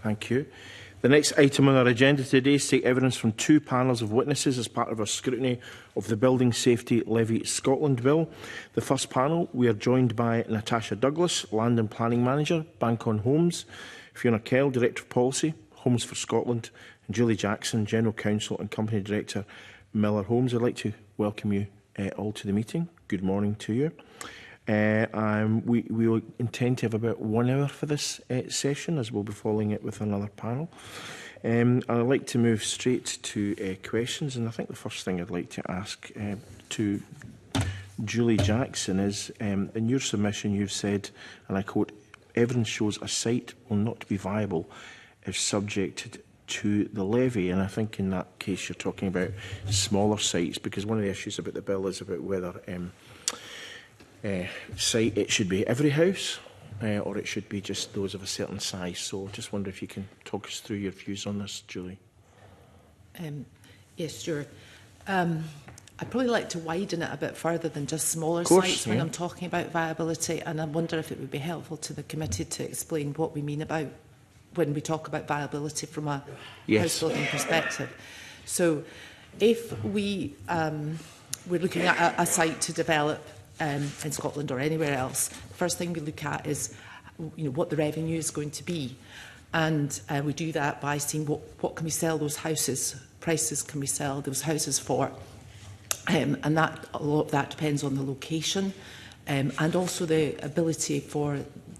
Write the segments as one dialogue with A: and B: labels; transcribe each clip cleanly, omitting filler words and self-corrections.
A: Thank you. The next item on our agenda today is to take evidence from two panels of witnesses as part of our scrutiny of the Building Safety Levy Scotland Bill. The first panel, we are joined by Natasha Douglas, Land and Planning Manager, Bank on Homes, Fiona Kell, Director of Policy, Homes for Scotland, and Julie Jackson, General Counsel and Company Director, Miller Homes. I'd like to welcome you all to the meeting. Good morning to you. We will intend to have about 1 hour for this session, as we'll be following it with another panel. I'd like to move straight to questions, and I think the first thing I'd like to ask to Julie Jackson is, in your submission you've said, and I quote, "Evidence shows a site will not be viable if subjected to the levy," and I think in that case you're talking about smaller sites, because one of the issues about the bill is about whether site it should be every house or it should be just those of a certain size. So just wonder if you can talk us through your views on this, Julie.
B: Yes, sure. I'd probably like to widen it a bit further than just smaller sites when I'm talking about viability, and I wonder if it would be helpful to the committee to explain what we mean about when we talk about viability from a house building perspective. So if we're looking at a site to develop in Scotland or anywhere else, the first thing we look at is what the revenue is going to be. And we do that by seeing what can we sell those houses, prices can we sell those houses for. And that a lot of that depends on the location and also the ability for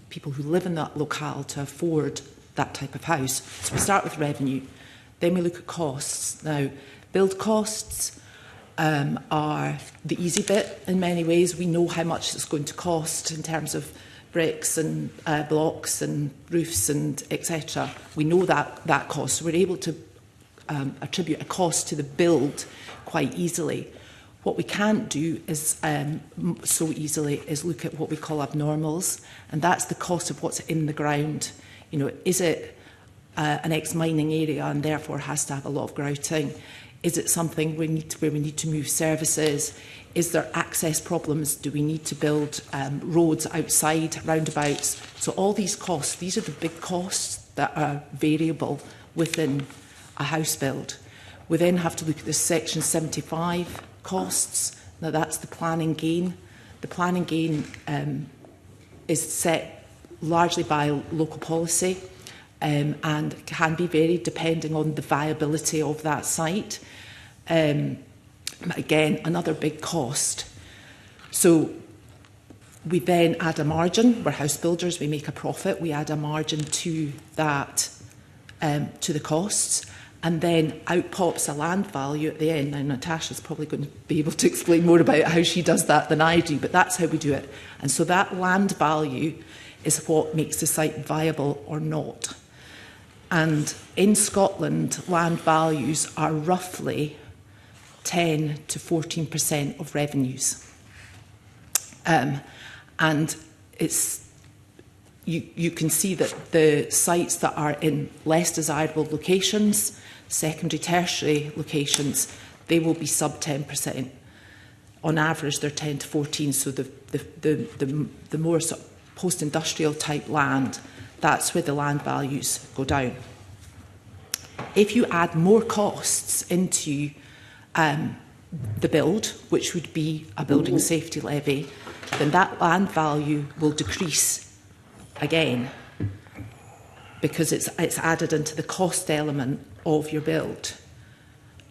B: people who live in that locale to afford that type of house. So we start with revenue, then we look at costs. Now, build costs are the easy bit in many ways. We know how much it's going to cost in terms of bricks and blocks and roofs and etc. We know that cost. So we're able to attribute a cost to the build quite easily. What we can't do is so easily is look at what we call abnormals, and that's the cost of what's in the ground. Is it an ex-mining area and therefore has to have a lot of grouting? Is it something where we need to move services? Is there access problems? Do we need to build roads outside, roundabouts? So all these costs, these are the big costs that are variable within a house build. We then have to look at the Section 75 costs. Now that's the planning gain. The planning gain is set largely by local policy and can be varied depending on the viability of that site. Again, another big cost. So we then add a margin. We're house builders, we make a profit. We add a margin to that, to the costs. And then out pops a land value at the end. Now, Natasha's probably going to be able to explain more about how she does that than I do, but that's how we do it. And so that land value is what makes the site viable or not. And in Scotland, land values are roughly 10 to 14% of revenues. And it's you can see that the sites that are in less desirable locations, secondary, tertiary locations, they will be sub 10%. On average, they're 10 to 14. So the more sort of post-industrial type land, that's where the land values go down. If you add more costs into the build, which would be a building safety levy, then that land value will decrease again because it's added into the cost element of your build.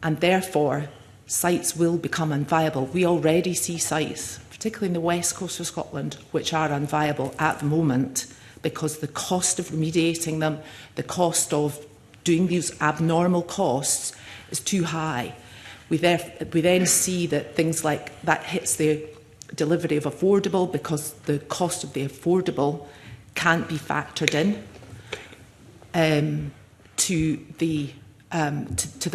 B: And therefore, sites will become unviable. We already see sites, particularly in the west coast of Scotland, which are unviable at the moment because the cost of remediating them, the cost of doing these abnormal costs is too high. We then see that things like that hits the delivery of affordable because the cost of the affordable can't be factored in to the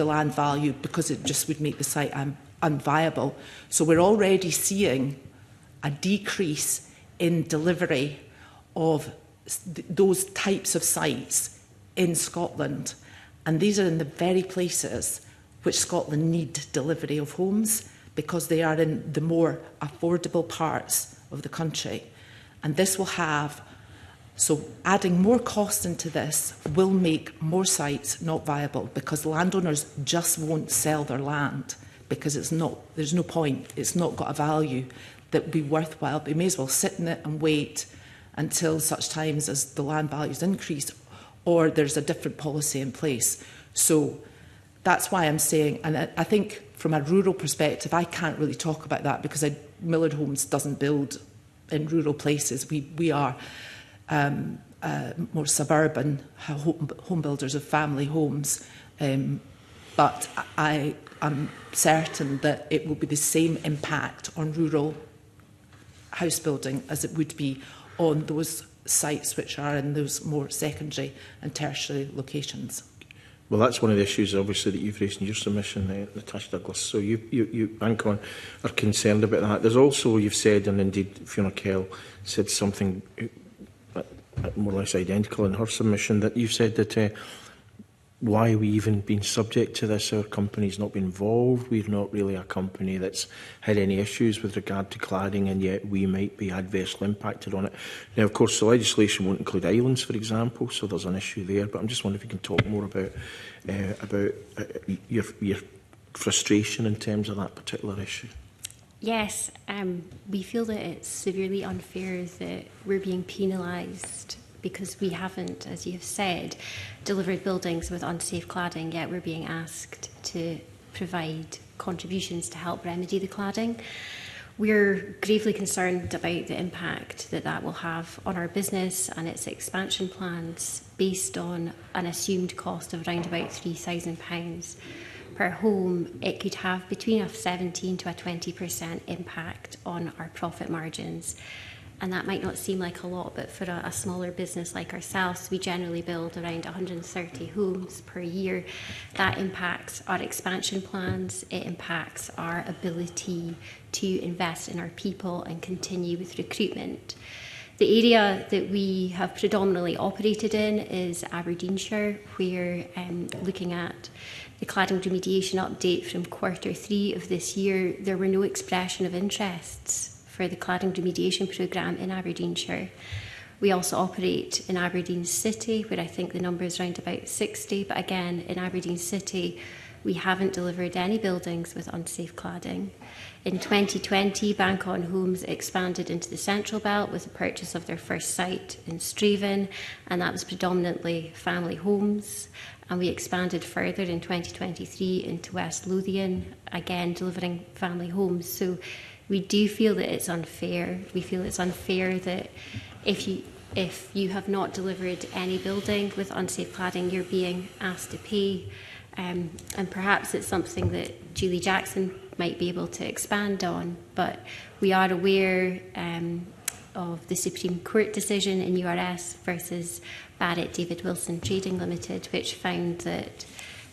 B: land value because it just would make the site unviable. So we're already seeing a decrease in delivery of those types of sites in Scotland. And these are in the very places which Scotland need delivery of homes because they are in the more affordable parts of the country. And this will have So adding more cost into this will make more sites not viable, because landowners just won't sell their land, because there's no point, it's not got a value that would be worthwhile. They may as well sit in it and wait until such times as the land values increase, or there's a different policy in place. So that's why I'm saying, and I think from a rural perspective, I can't really talk about that, because Millard Homes doesn't build in rural places. We are more suburban home builders of family homes, but I am certain that it will be the same impact on rural house building as it would be on those sites which are in those more secondary and tertiary locations.
A: Well, that's one of the issues, obviously, that you've raised in your submission, Natasha Douglas. So you Bancon, are concerned about that. There's also, you've said, and indeed Fiona Kell said something more or less identical in her submission, that you've said that why are we even being subject to this? Our company's not been involved. We're not really a company that's had any issues with regard to cladding, and yet we might be adversely impacted on it. Now, of course, the legislation won't include islands, for example, so there's an issue there. But I'm just wondering if you can talk more about your frustration in terms of that particular issue.
C: Yes, we feel that it's severely unfair that we're being penalised because we haven't, as you have said, delivered buildings with unsafe cladding, yet we're being asked to provide contributions to help remedy the cladding. We're gravely concerned about the impact that that will have on our business and its expansion plans, based on an assumed cost of around about £3,000 per home. It could have between a 17 to a 20% impact on our profit margins. And that might not seem like a lot, but for a smaller business like ourselves, we generally build around 130 homes per year. That impacts our expansion plans. It impacts our ability to invest in our people and continue with recruitment. The area that we have predominantly operated in is Aberdeenshire, where looking at the cladding remediation update from Q3 of this year, there were no expression of interests for the cladding remediation programme in Aberdeenshire. We also operate in Aberdeen City, where I think the number is around about 60, but again, in Aberdeen City, we haven't delivered any buildings with unsafe cladding. In 2020, Bancon Homes expanded into the Central Belt with the purchase of their first site in Straven, and that was predominantly family homes. And we expanded further in 2023 into West Lothian, again delivering family homes. So we do feel that it's unfair. We feel it's unfair that if you have not delivered any building with unsafe cladding, you're being asked to pay. And perhaps it's something that Julie Jackson might be able to expand on, but we are aware of the Supreme Court decision in URS versus Barrett David Wilson Trading Limited, which found that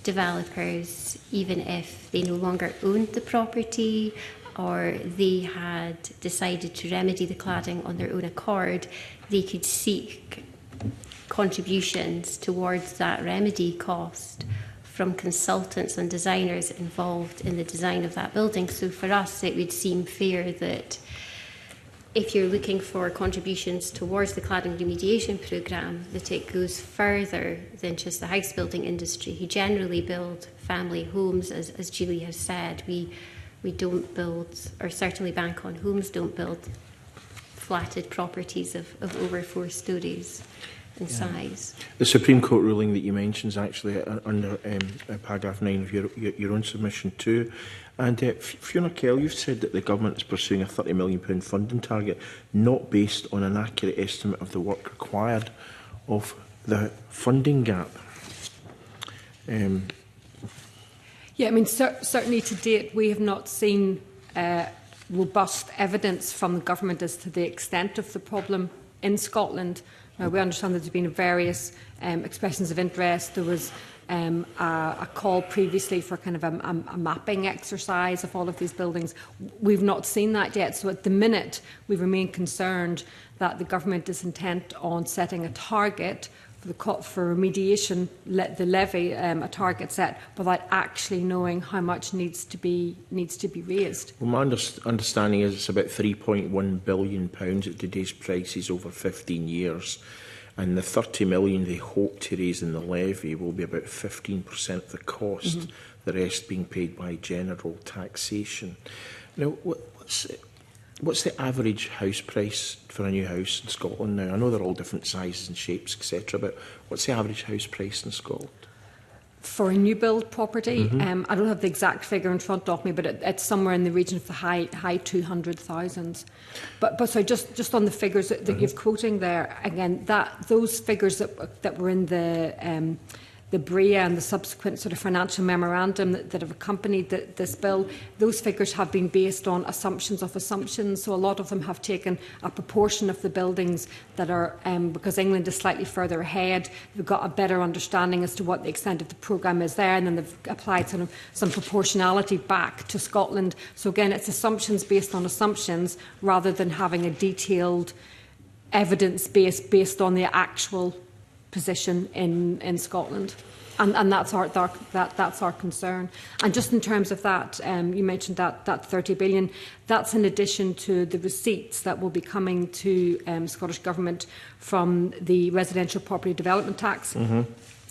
C: developers, even if they no longer owned the property or they had decided to remedy the cladding on their own accord, they could seek contributions towards that remedy cost from consultants and designers involved in the design of that building. So for us, it would seem fair that if you're looking for contributions towards the cladding remediation programme, that it goes further than just the house building industry, who generally build family homes, as Julie has said. We don't build, or certainly Bancon Homes don't build flatted properties of over 4 stories in size. The
A: Supreme Court ruling that you mentioned is actually under paragraph 9 of your own submission too. And Fiona Kell, you've said that the government is pursuing a £30 million funding target, not based on an accurate estimate of the work required of the funding gap.
D: Yeah, I mean, certainly to date, we have not seen robust evidence from the government as to the extent of the problem in Scotland. Now, we understand that there have been various expressions of interest. There was a call previously for kind of a mapping exercise of all of these buildings. We've not seen that yet. So at the minute, we remain concerned that the government is intent on setting a target for remediation, the levy, a target set, without actually knowing how much needs to be raised.
A: Well, my understanding is it's about £3.1 billion at today's prices over 15 years. and the 30 million they hope to raise in the levy will be about 15% of the cost, the rest being paid by general taxation. Now, what's the average house price for a new house in Scotland now? I know they're all different sizes and shapes, etc., but what's the average house price in Scotland?
D: For a new build property, I don't have the exact figure in front of me, but it's somewhere in the region of the high 200,000s. But so just on the figures that you're quoting there, again, those figures that were in the BREA and the subsequent sort of financial memorandum that have accompanied this bill, those figures have been based on assumptions of assumptions. So a lot of them have taken a proportion of the buildings that are, because England is slightly further ahead, they've got a better understanding as to what the extent of the programme is there, and then they've applied sort of some proportionality back to Scotland. So again, it's assumptions based on assumptions rather than having a detailed evidence base based on the actual position in Scotland, and that's our concern. And just in terms of that, you mentioned that 30 billion. That's in addition to the receipts that will be coming to Scottish Government from the residential property development tax.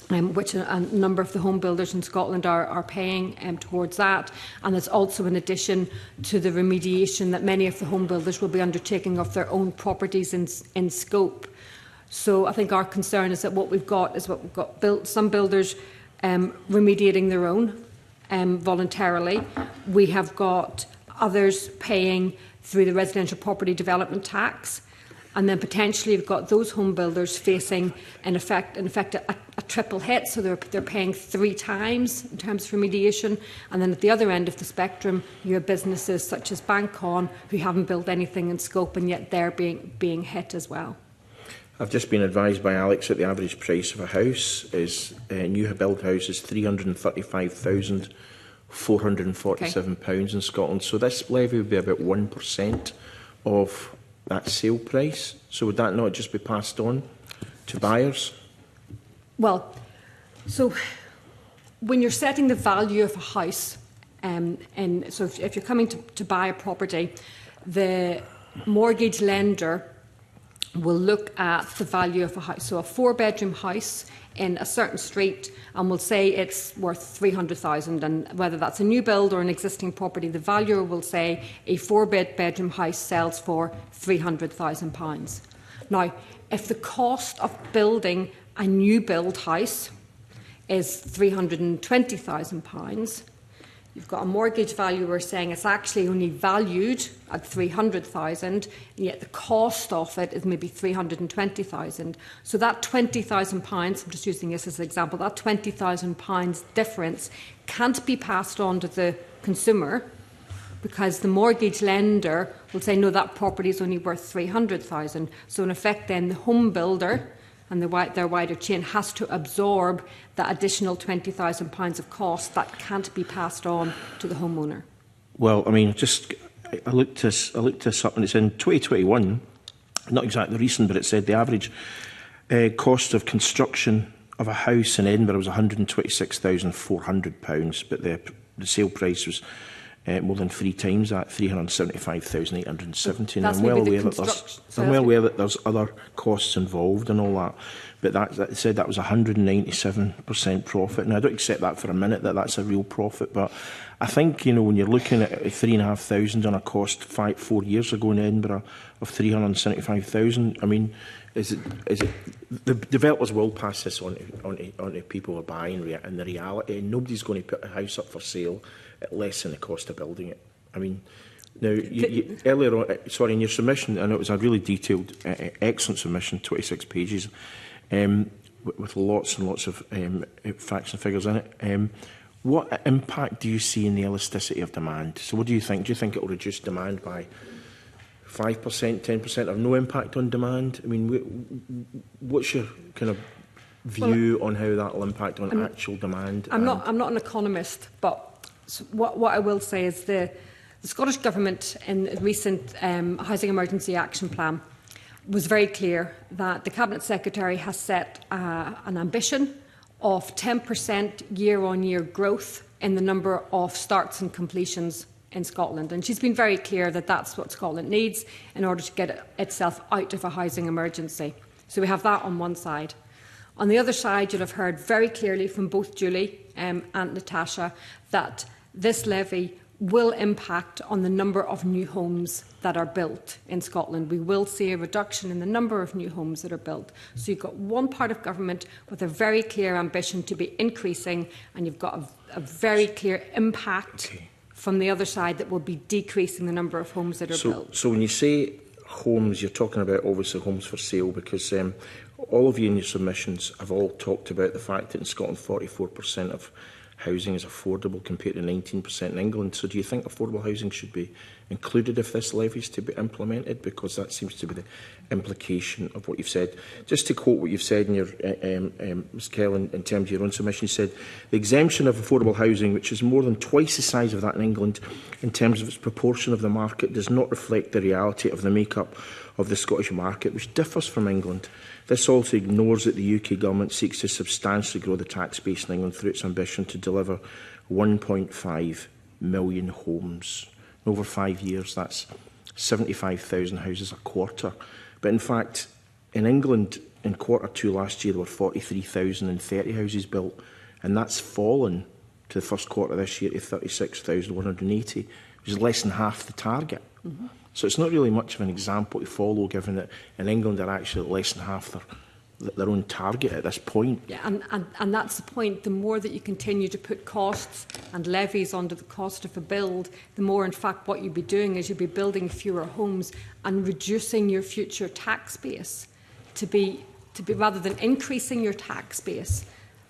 D: Which a number of the home builders in Scotland are paying towards that, and it's also in addition to the remediation that many of the home builders will be undertaking of their own properties in scope. So I think our concern is that what we've got some builders remediating their own voluntarily. We have got others paying through the residential property development tax, and then potentially you've got those home builders facing in effect a triple hit. So they're paying 3 times in terms of remediation, and then at the other end of the spectrum you have businesses such as Bancon who haven't built anything in scope, and yet they're being hit as well.
A: I've just been advised by Alex that the average price of a house is a new build house is £335,447 in Scotland. So this levy would be about 1% of that sale price. So would that not just be passed on to buyers?
D: Well, so when you're setting the value of a house, so if you're coming to buy a property, the mortgage lender will look at the value of a house. So a 4-bedroom house in a certain street, and we'll say it's worth 300,000, and whether that's a new build or an existing property, the valuer will say a 4-bedroom house sells for £300,000. Now, if the cost of building a new build house is £320,000, you've got a mortgage valuer saying it's actually only valued at 300,000, and yet the cost of it is maybe 320,000. So that £20,000, I'm just using this as an example, that £20,000 difference can't be passed on to the consumer, because the mortgage lender will say, no, that property is only worth 300,000. So in effect then the home builder and their wider chain has to absorb that additional £20,000 of cost that can't be passed on to the homeowner.
A: Well, I mean, I looked this up, and it's in 2021, not exactly recent, but it said the average cost of construction of a house in Edinburgh was £126,400, but the sale price was more than 3 times that, £375,870. I'm well aware that there's other costs involved and all that, but that said that was 197% profit. And I don't accept that for a minute, that's a real profit, but I think, when you're looking at 3,500 on a cost 4 years ago in Edinburgh of 375,000, I mean, is it the developers will pass this on to people who are buying, and the reality, nobody's going to put a house up for sale at less than the cost of building it. I mean, now, earlier on, in your submission, and it was a really detailed, excellent submission, 26 pages, with lots and lots of facts and figures in it. What impact do you see in the elasticity of demand? So what do you think? Do you think it will reduce demand by 5%, 10%, or no impact on demand? I mean, what's your kind of view on how that will impact on actual demand?
D: I'm not an economist, but what I will say is the Scottish Government in a recent Housing Emergency Action Plan was very clear that the Cabinet Secretary has set an ambition of 10% year-on-year growth in the number of starts and completions in Scotland. And she's been very clear that that's what Scotland needs in order to get itself out of a housing emergency. So we have that on one side. On the other side, you'll have heard very clearly from both Julie and Natasha that this levy will impact on the number of new homes that are built in Scotland. We will see a reduction in the number of new homes that are built. So you've got one part of government with a very clear ambition to be increasing, and you've got a very clear impact from the other side that will be decreasing the number of homes that are built.
A: So when you say homes, you're talking about obviously homes for sale, because all of you in your submissions have all talked about the fact that in Scotland 44% of housing is affordable compared to 19% in England. So do you think affordable housing should be included if this levy is to be implemented? Because that seems to be the implication of what you've said. Just to quote what you've said in your, Ms Kell, in terms of your own submission, you said, the exemption of affordable housing, which is more than twice the size of that in England in terms of its proportion of the market, does not reflect the reality of the make-up of the Scottish market, which differs from England. This also ignores that the UK Government seeks to substantially grow the tax base in England through its ambition to deliver 1.5 million homes. In over 5 years, that's 75,000 houses a quarter. But in fact, in England, in Q2 last year, there were 43,030 houses built, and that's fallen to the first quarter this year to 36,180, which is less than half the target. Mm-hmm. So it's not really much of an example to follow, given that in England they're actually less than half their own target at this point.
D: Yeah, and that's the point. The more that you continue to put costs and levies onto the cost of a build, the more, in fact, what you'd be doing is you'd be building fewer homes and reducing your future tax base to be rather than increasing your tax base.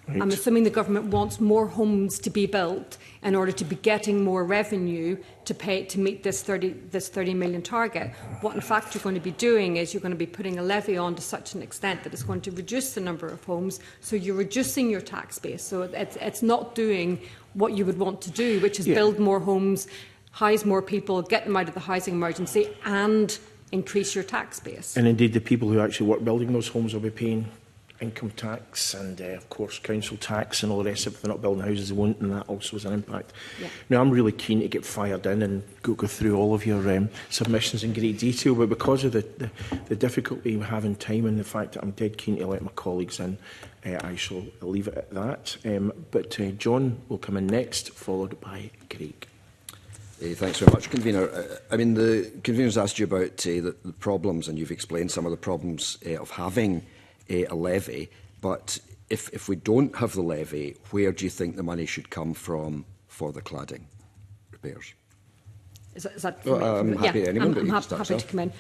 D: Right. I'm assuming the government wants more homes to be built in order to be getting more revenue to meet this 30 million target. What in fact you're going to be doing is you're going to be putting a levy on to such an extent that it's going to reduce the number of homes, so you're reducing your tax base. So it's not doing what you would want to do, which is build more homes, house more people, get them out of the housing emergency and increase your tax base.
A: And indeed the people who actually work building those homes will be paying income tax and, of course, council tax and all the rest of it. If they're not building houses, they won't, and that also has an impact. Yeah. Now, I'm really keen to get fired in and go through all of your submissions in great detail, but because of the difficulty we have in time and the fact that I'm dead keen to let my colleagues in, I shall leave it at that. But John will come in next, followed by Craig.
E: Thanks very much, Convener. I mean, the Convener's asked you about the problems, and you've explained some of the problems of having a levy, but if we don't have the levy, where do you think the money should come from for the cladding repairs?
D: Is that
E: I'm happy anyone,
D: I'm happy to come in.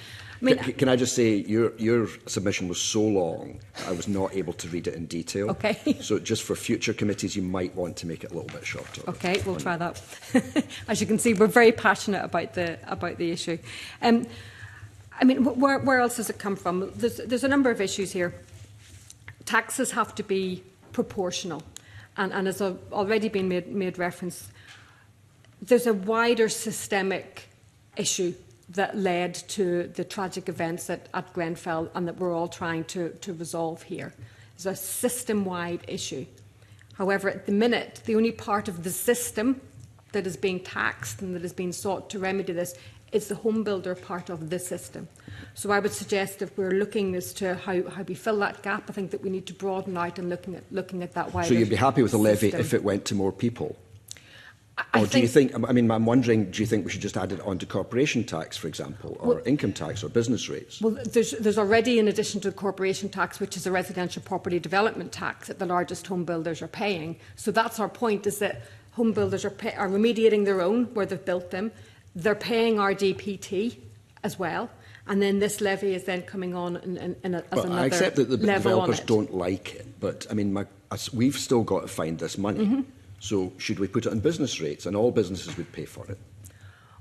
D: I mean,
E: can I just say your submission was so long I was not able to read it in detail.
D: Okay.
E: So just for future committees, you might want to make it a little bit shorter.
D: Okay, we'll try that. As you can see, we're very passionate about the issue. I mean, where else does it come from? There's a number of issues here. Taxes have to be proportional, and as already been made reference, there's a wider systemic issue that led to the tragic events at Grenfell and that we're all trying to resolve here. It's a system-wide issue. However, at the minute, the only part of the system that is being taxed and that is being sought to remedy this is the home builder part of the system. So I would suggest if we're looking as to how we fill that gap, I think that we need to broaden out and looking at that wider.
E: So you'd be happy with a levy if it went to more people? Or do you think, I mean, I'm wondering, do you think we should just add it onto corporation tax, for example, or income tax or business rates?
D: Well, there's already, in addition to the corporation tax, which is a residential property development tax that the largest home builders are paying. So that's our point, is that home builders are remediating their own where they've built them. They're paying RDPT as well. And then this levy is then coming on as another level.
E: I accept that the developers
D: on it.
E: don't like it, but I mean, we've still got to find this money. Mm-hmm. So should we put it on business rates, and all businesses would pay for it?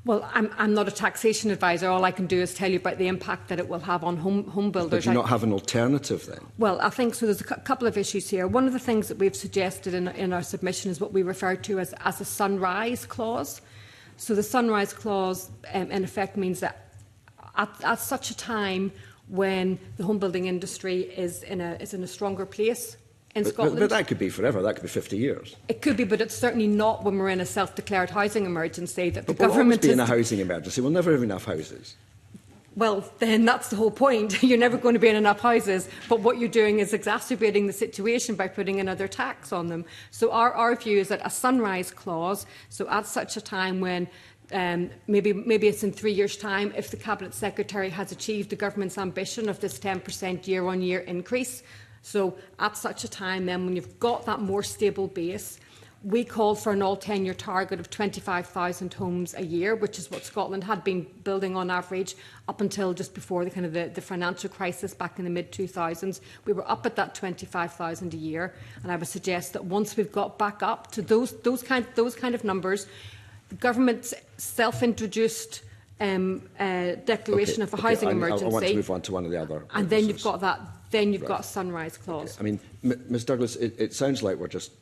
D: Well, I'm not a taxation advisor. All I can do is tell you about the impact that it will have on home builders.
E: But do you not have an alternative then?
D: Well, I think so. There's a couple of issues here. One of the things that we've suggested in our submission is what we refer to as a sunrise clause. So the sunrise clause, in effect, means that at such a time when the home building industry is in a stronger place in Scotland.
E: But that could be forever. That could be 50 years.
D: It could be, but it's certainly not when we're in a self-declared housing emergency that the
E: government
D: government
E: is in a housing emergency. We'll never have enough houses.
D: well, then that's the whole point. You're never going to be in enough houses, but what you're doing is exacerbating the situation by putting another tax on them. So our view is that a sunrise clause, so at such a time when maybe it's in 3 years' time, if the Cabinet Secretary has achieved the government's ambition of this 10% year-on-year increase, so at such a time then when you've got that more stable base, we called for an all-tenure target of 25,000 homes a year, which is what Scotland had been building on average up until just before the financial crisis back in the mid-2000s. We were up at that 25,000 a year, and I would suggest that once we've got back up to those kind of numbers, the government's self-introduced declaration of a housing emergency.
E: I want to move on to one of the other.
D: And then you've got that. Then you've got a sunrise clause.
E: Okay. I mean, Ms Douglas, it sounds like we're just,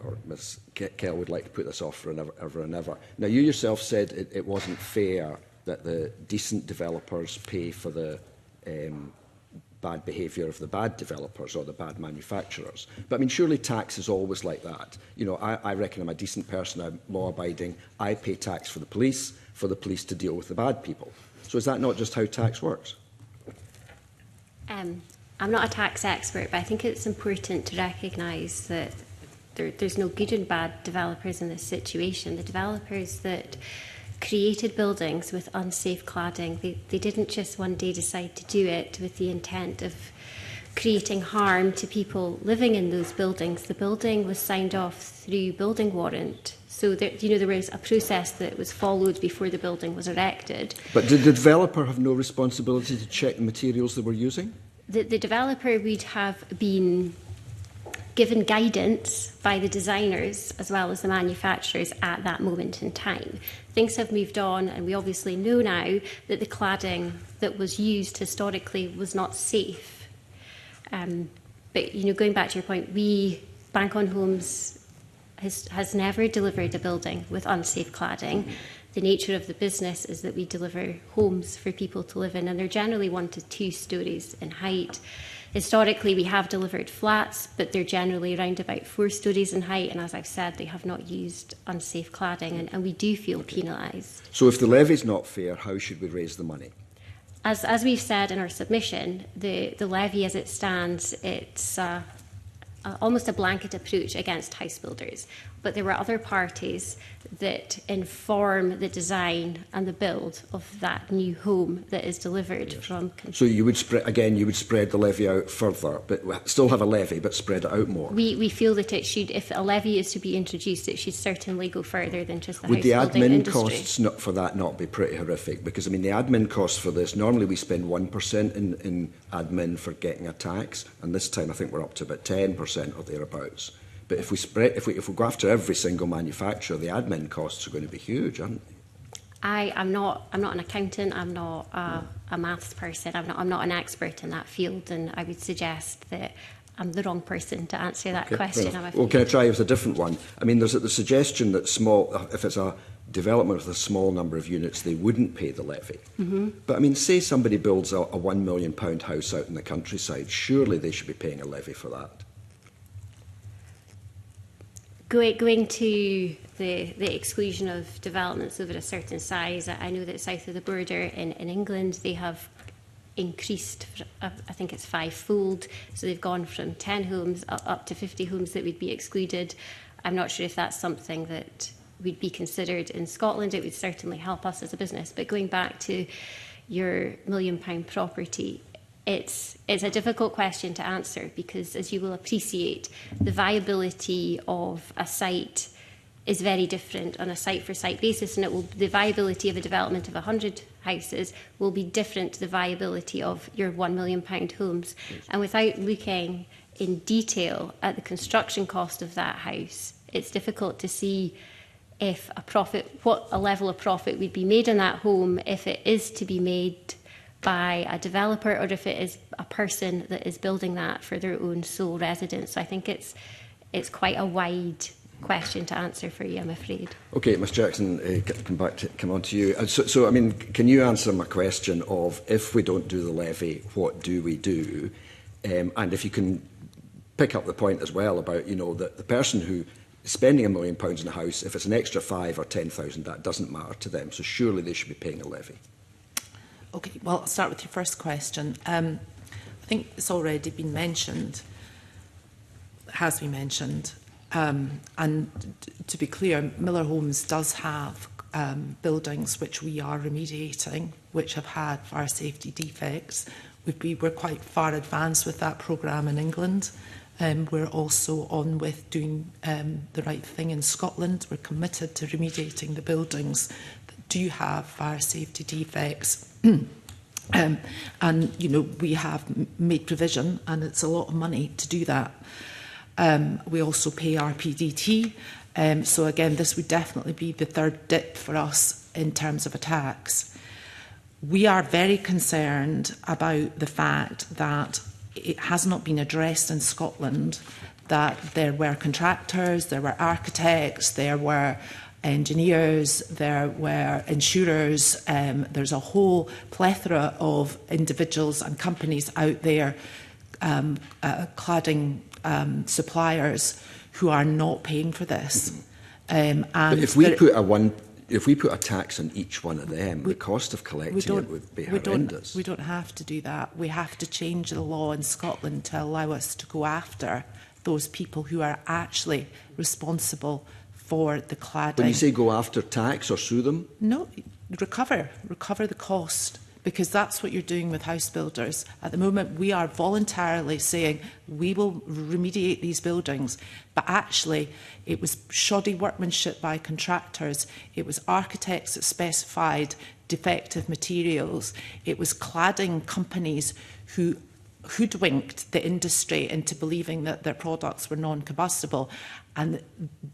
E: or Ms Kell would like to put this off for ever and ever. Now, you yourself said it wasn't fair that the decent developers pay for the bad behaviour of the bad developers or the bad manufacturers. But I mean, surely tax is always like that. You know, I reckon I'm a decent person, I'm law-abiding, I pay tax for the police to deal with the bad people. So is that not just how tax works?
C: I'm not a tax expert, but I think it's important to recognise that there's no good and bad developers in this situation. The developers that created buildings with unsafe cladding, they didn't just one day decide to do it with the intent of creating harm to people living in those buildings. The building was signed off through building warrant. So there was a process that was followed before the building was erected.
E: But did the developer have no responsibility to check the materials they were using?
C: The developer would have been given guidance by the designers as well as the manufacturers at that moment in time. Things have moved on, and we obviously know now that the cladding that was used historically was not safe. But going back to your point, Bank on Homes has never delivered a building with unsafe cladding. The nature of the business is that we deliver homes for people to live in, and they're generally 1 to 2 stories in height. Historically, we have delivered flats, but they're generally around about 4 stories in height, and as I've said, they have not used unsafe cladding, and we do feel penalised.
E: So if the levy's not fair, how should we raise the money?
C: As we've said in our submission, the levy as it stands, it's almost a blanket approach against house builders. But there were other parties that inform the design and the build of that new home that is delivered from...
E: So you would spread the levy out further, but still have a levy, but spread it out more?
C: We feel that it should, if a levy is to be introduced, it should certainly go further than just the
E: house building industry. Would the admin costs for that not be pretty horrific? Because, I mean, the admin costs for this, normally we spend 1% in admin for getting a tax, and this time I think we're up to about 10% or thereabouts. But if we go after every single manufacturer, the admin costs are going to be huge, aren't they?
C: I'm not an accountant. I'm not a maths person. I'm not an expert in that field, and I would suggest that I'm the wrong person to answer that question.
E: Well, can I try with a different one? I mean, there's the suggestion that if it's a development with a small number of units, they wouldn't pay the levy. Mm-hmm. But I mean, say somebody builds a £1 million house out in the countryside, surely they should be paying a levy for that.
C: Going to the exclusion of developments over a certain size, I know that south of the border in England, they have increased, I think it's 5-fold. So they've gone from 10 homes up to 50 homes that would be excluded. I'm not sure if that's something that would be considered in Scotland. It would certainly help us as a business. But going back to your £1 million property, it's a difficult question to answer because, as you will appreciate, the viability of a site is very different on a site-for-site basis, and the viability of a development of 100 houses will be different to the viability of your £1 million homes. And without looking in detail at the construction cost of that house, it's difficult to see what a level of profit would be made on that home if it is to be made by a developer or if it is a person that is building that for their own sole residence. So I think it's quite a wide question to answer for you, I'm afraid. Okay,
E: Ms Jackson, come on to you. So I mean, can you answer my question of if we don't do the levy, what do we do? And if you can pick up the point as well about, that the person who is spending £1 million in a house, if it's an extra 5 or 10,000, that doesn't matter to them. So surely they should be paying a levy.
B: Okay, well, I'll start with your first question. I think it's already been mentioned, has been mentioned, and to be clear, Miller Homes does have buildings which we are remediating, which have had fire safety defects. We're quite far advanced with that programme in England. We're also on with doing the right thing in Scotland. We're committed to remediating the buildings that do have fire safety defects. And, you know, we have made provision, and it's a lot of money to do that. We also pay RPDT. So again, this would definitely be the third dip for us in terms of a tax. We are very concerned about the fact that it has not been addressed in Scotland that there were contractors, there were architects, there were engineers, there were insurers. There's a whole plethora of individuals and companies out there, cladding suppliers, who are not paying for this. And
E: but if we put a tax on each one of them, the cost of collecting it would be horrendous.
B: We don't have to do that. We have to change the law in Scotland to allow us to go after those people who are actually responsible for the cladding.
E: When you say go after tax or sue them?
B: No, recover the cost, because that's what you're doing with house builders. At the moment, we are voluntarily saying we will remediate these buildings, but actually it was shoddy workmanship by contractors. It was architects that specified defective materials. It was cladding companies who hoodwinked the industry into believing that their products were non-combustible. And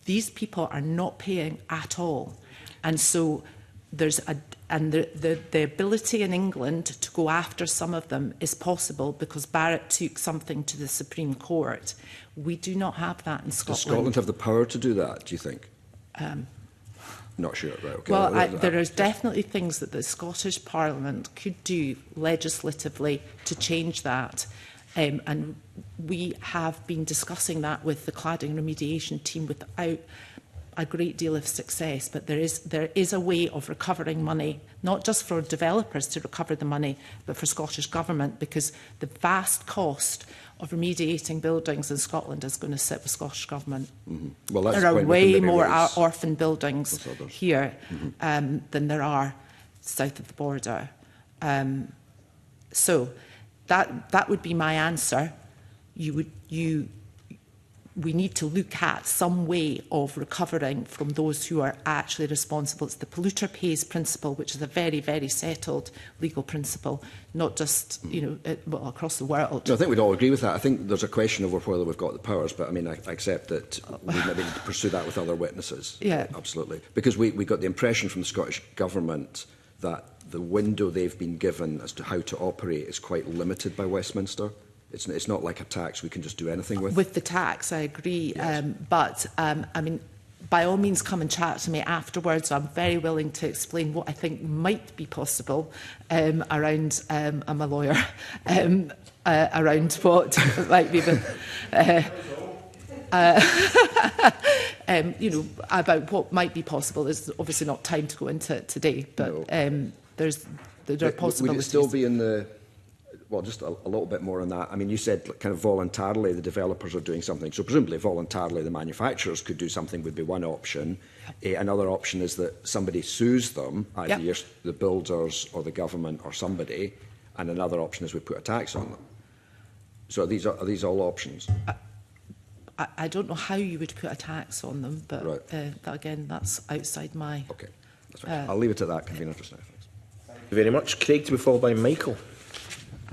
B: these people are not paying at all. And so there's the ability in England to go after some of them is possible because Barrett took something to the Supreme Court. We do not have that in Scotland.
E: Does Scotland have the power to do that, do you think? Not sure, right? Okay.
B: Well, there are definitely things that the Scottish Parliament could do legislatively to change that. And we have been discussing that with the cladding remediation team without a great deal of success, but there is a way of recovering money, not just for developers to recover the money, but for Scottish Government, because the vast cost of remediating buildings in Scotland is going to sit with Scottish Government.
E: Mm-hmm. Well, that's
B: there are way more
E: raise
B: orphan buildings here than there are south of the border. So that would be my answer. We need to look at some way of recovering from those who are actually responsible. It's the polluter pays principle, which is a very, very settled legal principle, not just well, across the world.
E: No, I think we'd all agree with that. I think there's a question over whether we've got the powers, but I mean, I accept that we maybe need to pursue that with other witnesses. Yeah, absolutely. Because we got the impression from the Scottish Government that the window they've been given as to how to operate is quite limited by Westminster. It's not like a tax we can just do anything with. With
B: the tax, I agree.
E: Yes.
B: But, I mean, by all means, come and chat to me afterwards. I'm very willing to explain what I think might be possible around, I'm a lawyer, around what might be about what might be possible. There's obviously not time to go into it today, but no. There are possibilities.
E: Would it still be in the... Well, just a little bit more on that. I mean, you said kind of voluntarily the developers are doing something. So presumably voluntarily the manufacturers could do something would be one option. Another option is that somebody sues them, either the builders or the government or somebody. And another option is we put a tax on them. So are these all options?
B: I don't know how you would put a tax on them, but right. Again, that's outside my...
E: Okay, that's right. I'll leave it at that, Convener, just now. Thanks.
A: Thank you very much. Craig, to be followed by Michael.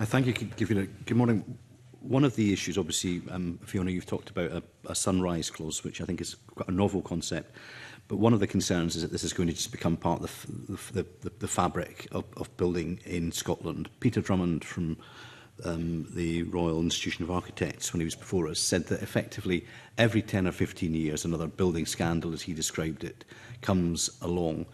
F: Thank you, Convener. Good morning. One of the issues, obviously, Fiona, you've talked about a sunrise clause, which I think is quite a novel concept. But one of the concerns is that this is going to just become part of the fabric of building in Scotland. Peter Drummond from the Royal Institution of Architects, when he was before us, said that effectively every 10 or 15 years another building scandal, as he described it, comes along.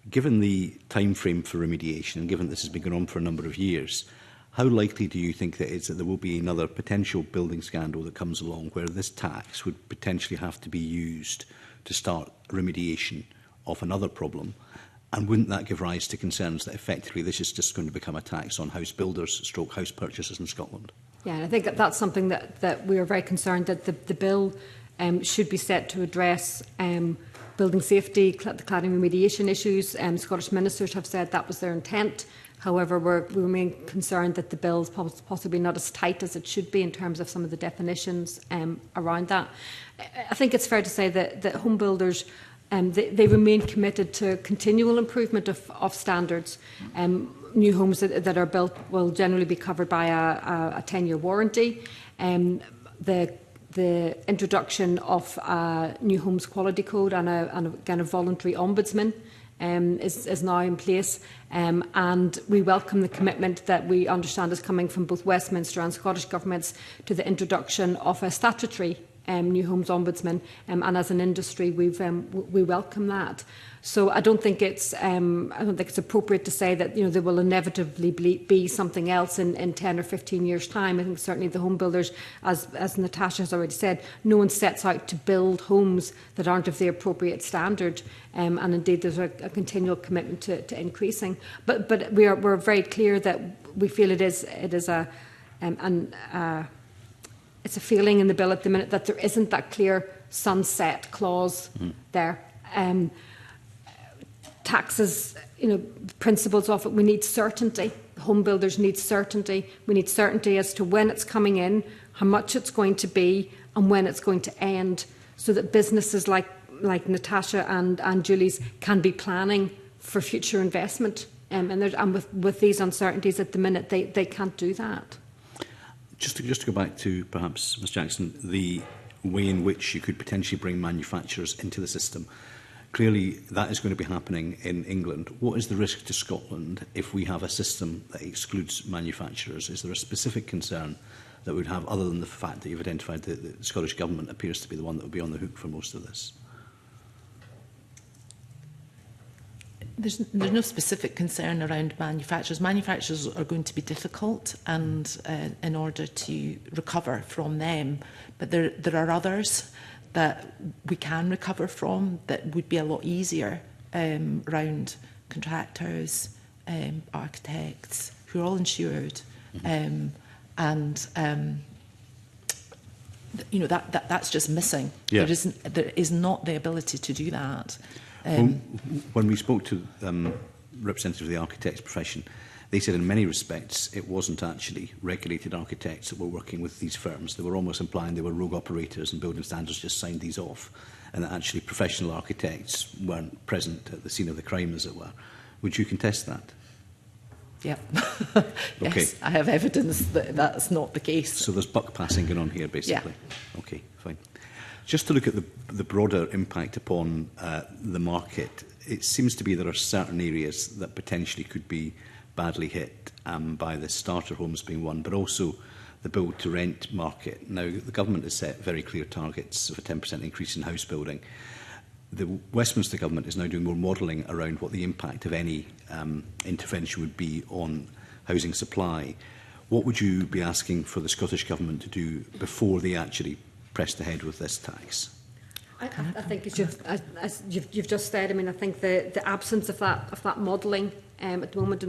F: Given the time frame for remediation, and given this has been going on for a number of years, how likely do you think that it is that there will be another potential building scandal that comes along where this tax would potentially have to be used to start remediation of another problem? And wouldn't that give rise to concerns that effectively this is just going to become a tax on house builders stroke house purchasers in Scotland?
D: Yeah, and I think that's something that we are very concerned that the bill should be set to address building safety, the cladding remediation issues. Scottish ministers have said that was their intent. However, we remain concerned that the bill is possibly not as tight as it should be in terms of some of the definitions around that. I think it's fair to say that home builders, they remain committed to continual improvement of standards. New homes that are built will generally be covered by a 10-year warranty. The introduction of a new homes quality code and again a voluntary ombudsman is now in place, and we welcome the commitment that we understand is coming from both Westminster and Scottish governments to the introduction of a statutory new homes ombudsman, and as an industry we welcome that. So I don't think it's appropriate to say that there will inevitably be something else in 10 or 15 years' time. I think certainly the home builders, as Natasha has already said, no one sets out to build homes that aren't of the appropriate standard, and indeed there's a continual commitment to increasing. But we're very clear that we feel it's a feeling in the bill at the minute that there isn't that clear sunset clause there. Taxes, principles of it, we need certainty. Home builders need certainty. We need certainty as to when it's coming in, how much it's going to be, and when it's going to end, so that businesses like Natasha and Julie's can be planning for future investment. And with these uncertainties at the minute, they can't do that.
F: Just to go back to perhaps, Ms Jackson, the way in which you could potentially bring manufacturers into the system. Clearly, that is going to be happening in England. What is the risk to Scotland if we have a system that excludes manufacturers? Is there a specific concern that we would have, other than the fact that you've identified that the Scottish Government appears to be the one that would be on the hook for most of this?
B: There's no specific concern around manufacturers. Manufacturers are going to be difficult, and in order to recover from them, but there are others that we can recover from that would be a lot easier, around contractors, architects, who are all insured, that's just missing.
F: Yeah.
B: There is not the ability to do that.
F: When we spoke to representatives of the architects profession, they said in many respects it wasn't actually regulated architects that were working with these firms. They were almost implying they were rogue operators and building standards just signed these off, and that actually professional architects weren't present at the scene of the crime, as it were. Would you contest that?
B: Yeah.
F: Okay.
B: Yes, I have evidence that that's not the case.
F: So there's buck passing going on here, basically.
B: Yeah.
F: Okay, fine. Just to look at the broader impact upon the market, it seems to be there are certain areas that potentially could be badly hit by the starter homes being one, but also the build-to-rent market. Now, the government has set very clear targets of a 10% increase in house building. The Westminster government is now doing more modelling around what the impact of any intervention would be on housing supply. What would you be asking for the Scottish government to do before they actually pressed ahead with this tax?
D: I think as you've just said, I mean, I think the absence of that modelling at the moment,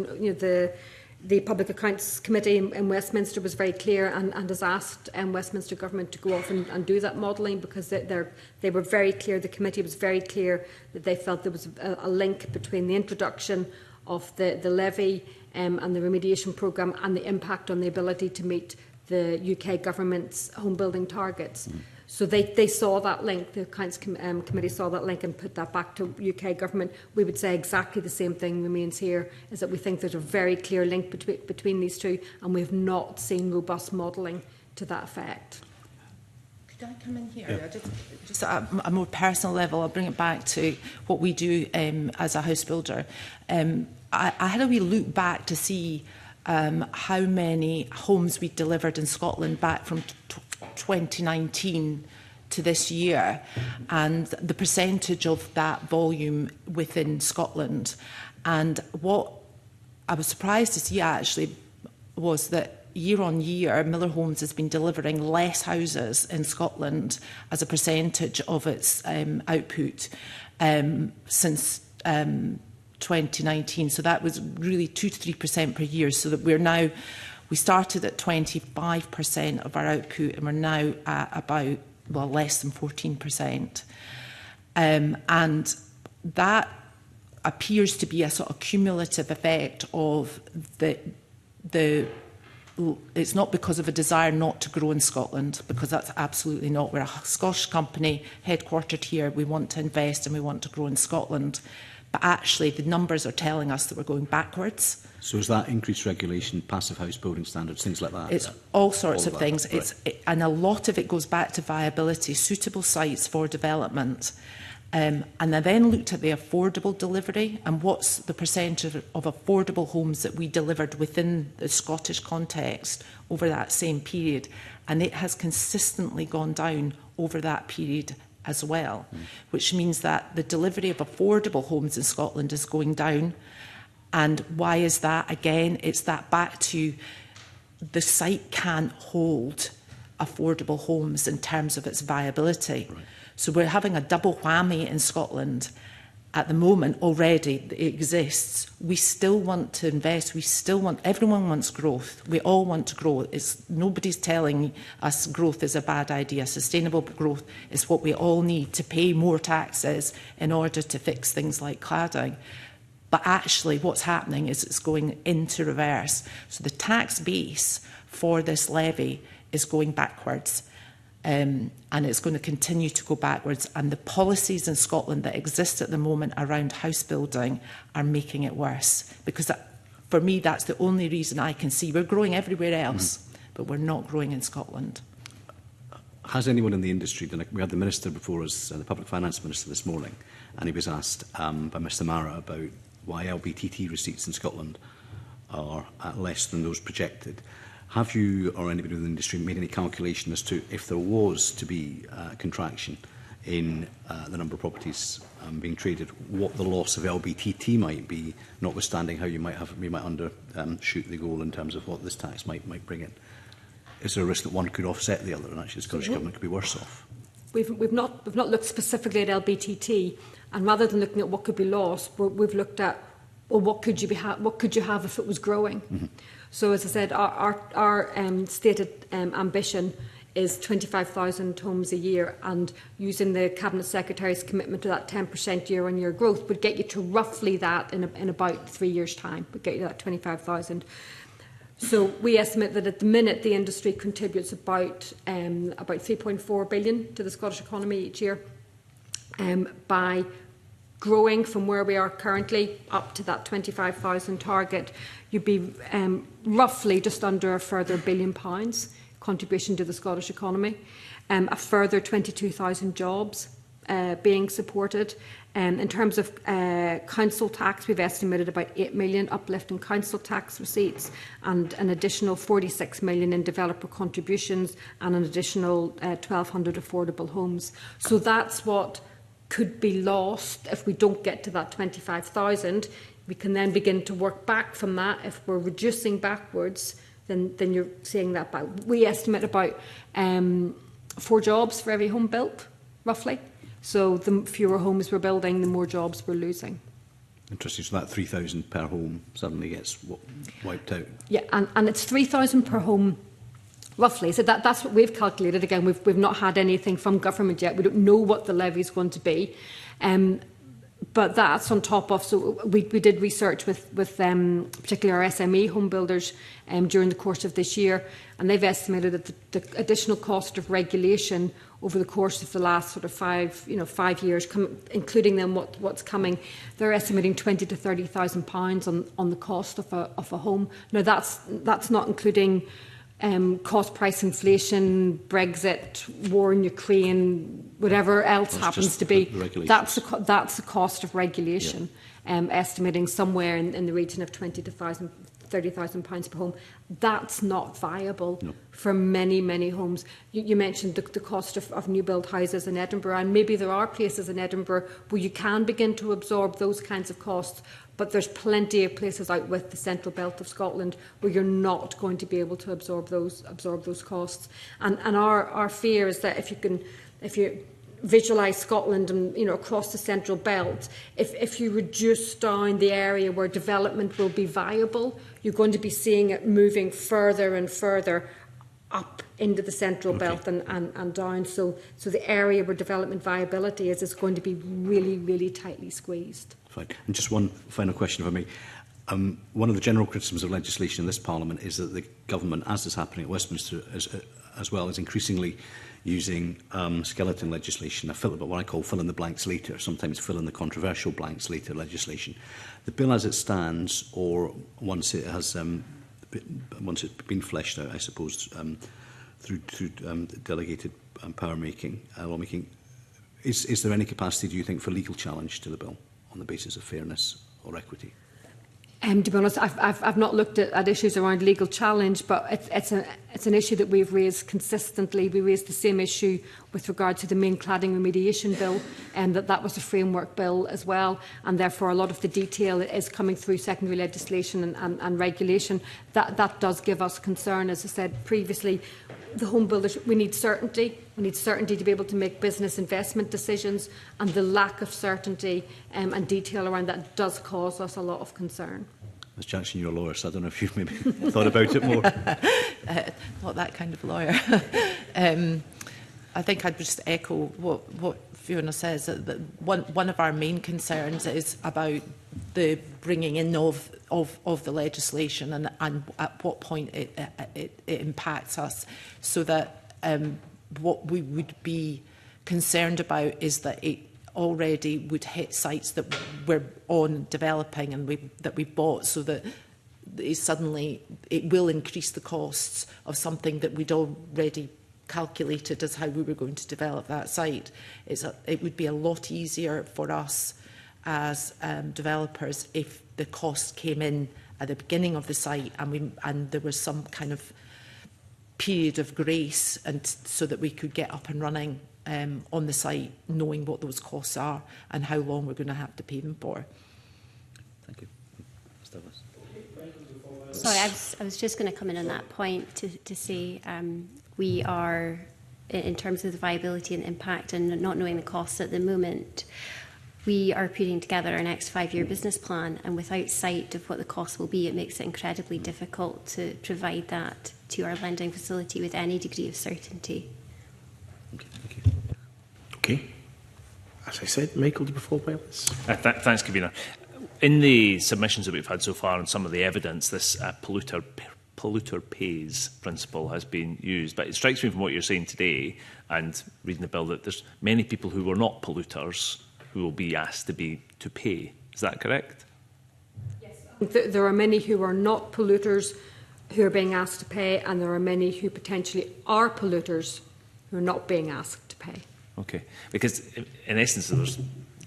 D: the Public Accounts Committee in Westminster was very clear and has asked Westminster Government to go off and do that modelling, because they were very clear, the committee was very clear that they felt there was a link between the introduction of the levy and the remediation programme and the impact on the ability to meet the UK government's home building targets. So they saw that link, the Accounts Committee saw that link and put that back to UK government. We would say exactly the same thing remains here, is that we think there's a very clear link between these two, and we have not seen robust modelling to that effect.
B: Could I come in here?
F: Yeah.
B: Just at a more personal level, I'll bring it back to what we do as a house builder. I had a wee look back to see how many homes we delivered in Scotland back from 2019 to this year, and the percentage of that volume within Scotland. And what I was surprised to see actually was that year on year, Miller Homes has been delivering less houses in Scotland as a percentage of its output since 2019. So that was really 2 to 3% per year. So that we started at 25% of our output, and we're now at about, well, less than 14%. And that appears to be a sort of cumulative effect of it's not because of a desire not to grow in Scotland, because that's absolutely not. We're a Scottish company headquartered here. We want to invest and we want to grow in Scotland. But actually, the numbers are telling us that we're going backwards.
F: So is that increased regulation, passive house building standards, things like that?
B: It's all sorts of
F: that,
B: things.
F: right.
B: And a lot of it goes back to viability, suitable sites for development. And I then looked at the affordable delivery and what's the percentage of affordable homes that we delivered within the Scottish context over that same period. And it has consistently gone down over that period as well, which means that the delivery of affordable homes in Scotland is going down. And why is that? Again, it's that back to the site can't hold affordable homes in terms of its viability. Right. So we're having a double whammy in Scotland at the moment already. It exists. We still want to invest. Everyone wants growth. We all want to grow. Nobody's telling us growth is a bad idea. Sustainable growth is what we all need to pay more taxes in order to fix things like cladding. But actually what's happening is it's going into reverse. So the tax base for this levy is going backwards. And it's going to continue to go backwards. And the policies in Scotland that exist at the moment around house building are making it worse. Because for me, that's the only reason I can see. We're growing everywhere else, but we're not growing in Scotland.
F: Has anyone in the industry, we had the Minister before us, the Public Finance Minister this morning, and he was asked by Mr Mara about why LBTT receipts in Scotland are at less than those projected. Have you or anybody in the industry made any calculation as to if there was to be contraction in the number of properties being traded, what the loss of LBTT might be, notwithstanding how you might undershoot the goal in terms of what this tax might bring in? Is there a risk that one could offset the other, and actually the Scottish Government could be worse off?
D: We've not looked specifically at LBTT, and rather than looking at what could be lost, we've looked at, well, what could you have if it was growing? Mm-hmm. So, as I said, our stated ambition is 25,000 homes a year, and using the Cabinet Secretary's commitment to that 10% year-on-year growth would get you to roughly that in about 3 years' time, would get you that 25,000. So we estimate that at the minute the industry contributes about 3.4 billion to the Scottish economy each year. By growing from where we are currently up to that 25,000 target, you'd be roughly just under a further £1 billion contribution to the Scottish economy, a further 22,000 jobs being supported. In terms of council tax, we've estimated about 8 million uplift in council tax receipts, and an additional 46 million in developer contributions, and an additional 1,200 affordable homes. So that's what could be lost if we don't get to that 25,000. We can then begin to work back from that. If we're reducing backwards, then you're seeing that back. We estimate about 4 jobs for every home built, roughly. So the fewer homes we're building, the more jobs we're losing.
F: Interesting. So that 3,000 per home suddenly gets wiped out.
D: Yeah, and it's 3,000 per home, roughly. So that's what we've calculated. Again, we've not had anything from government yet. We don't know what the levy is going to be. But that's on top of, so we did research with particularly our SME home builders during the course of this year, and they've estimated that the additional cost of regulation over the course of the last sort of 5 years, including then what's coming, they're estimating £20,000 to £30,000 on the cost of a home. Now that's not including cost price inflation, Brexit, war in Ukraine, whatever else happens to be. That's the cost of regulation, estimating somewhere in the region of £20,000 to £30,000 per home. That's not viable for many, many homes. You mentioned the cost of new build houses in Edinburgh, and maybe there are places in Edinburgh where you can begin to absorb those kinds of costs, but there's plenty of places out with the central belt of Scotland where you're not going to be able to absorb those costs. And our fear is that if visualise Scotland and across the central belt, if you reduce down the area where development will be viable, you're going to be seeing it moving further and further up into the central belt and down. So the area where development viability is going to be really, really tightly squeezed.
F: Fine. And just one final question for me. One of the general criticisms of legislation in this Parliament is that the government, as is happening at Westminster as well, is increasingly using skeleton legislation, what I call fill-in-the-blanks later, sometimes fill-in-the-controversial-blanks later legislation. The bill as it stands, or once it has once it's been fleshed out, I suppose, through delegated lawmaking, is there any capacity, do you think, for legal challenge to the bill on the basis of fairness or equity?
D: To be honest, I've not looked at issues around legal challenge, but it's an issue that we've raised consistently. We raised the same issue with regard to the main cladding remediation bill, and that was a framework bill as well, and therefore a lot of the detail is coming through secondary legislation and regulation. That does give us concern. As I said previously, the home builders, we need certainty. We need certainty to be able to make business investment decisions, and the lack of certainty and detail around that does cause us a lot of concern.
F: Ms Jackson, you're a lawyer, so I don't know if you've maybe thought about it more.
B: Not that kind of lawyer. I think I'd just echo what Fiona says. That one of our main concerns is about the bringing in of the legislation and at what point it impacts us, so that what we would be concerned about is that it already would hit sites that we're on developing and that we bought, so that suddenly it will increase the costs of something that we'd already calculated as how we were going to develop that site. It would be a lot easier for us as developers if the cost came in at the beginning of the site and there was some kind of period of grace, and so that we could get up and running on the site, knowing what those costs are and how long we're going to have to pay them for.
F: Thank you.
C: Sorry, I was just going to come in on that point to say we are, in terms of the viability and impact and not knowing the costs at the moment, we are putting together our next 5-year business plan, and without sight of what the costs will be, it makes it incredibly difficult to provide that to our lending facility with any degree of certainty.
F: Okay, thank you.
A: Okay. As I said, Michael, do you follow by this?
G: Thanks, Convener. In the submissions that we've had so far and some of the evidence, this polluter pays principle has been used. But it strikes me from what you're saying today and reading the bill that there's many people who were not polluters who will be asked to pay. Is that correct?
D: Yes. There are many who are not polluters who are being asked to pay, and there are many who potentially are polluters who are not being asked to pay.
G: Okay, because in essence,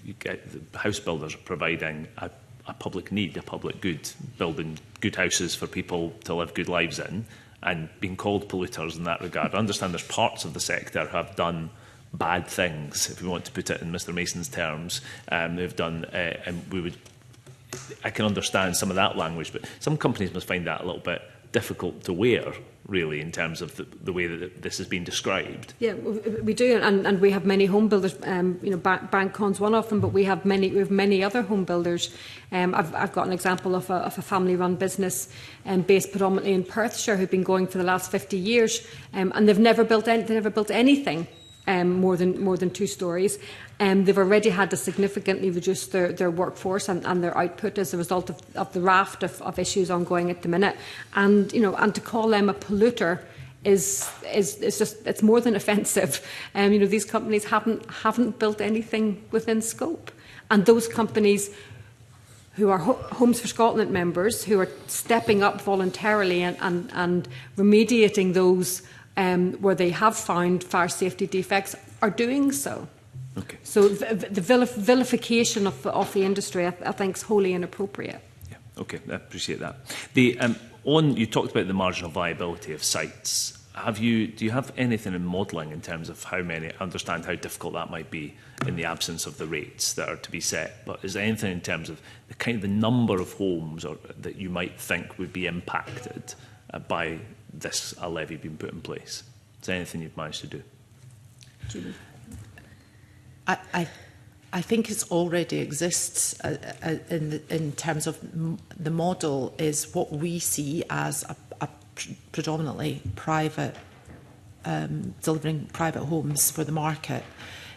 G: you get the house builders providing a public need, a public good, building good houses for people to live good lives in, and being called polluters in that regard. I understand there's parts of the sector who have done bad things, if we want to put it in Mr Mason's terms. They've done, and I can understand some of that language, but some companies must find that a little bit difficult to wear, really, in terms of the way that this has been described.
D: Yeah, we do, and we have many home builders. Bancon's one of them, but we have many other home builders. I've got an example of a family-run business based predominantly in Perthshire, who've been going for the last 50 years, and they've never built anything more than 2 stories. They've already had to significantly reduce their workforce and their output as a result of the raft of issues ongoing at the minute. And to call them a polluter is just, it's more than offensive. These companies haven't built anything within scope, and those companies who are Homes for Scotland members, who are stepping up voluntarily and remediating those where they have found fire safety defects, are doing so.
G: Okay.
D: So the vilification of the industry, I think, is wholly inappropriate.
G: Yeah. Okay, I appreciate that. You talked about the marginal viability of sites. Do you have anything in modelling in terms of how many? I understand how difficult that might be in the absence of the rates that are to be set. But is there anything in terms of the number of homes that you might think would be impacted by a levy being put in place? Is there anything you've managed to do?
B: I think it already exists in terms of the model is what we see as a predominantly private, delivering private homes for the market,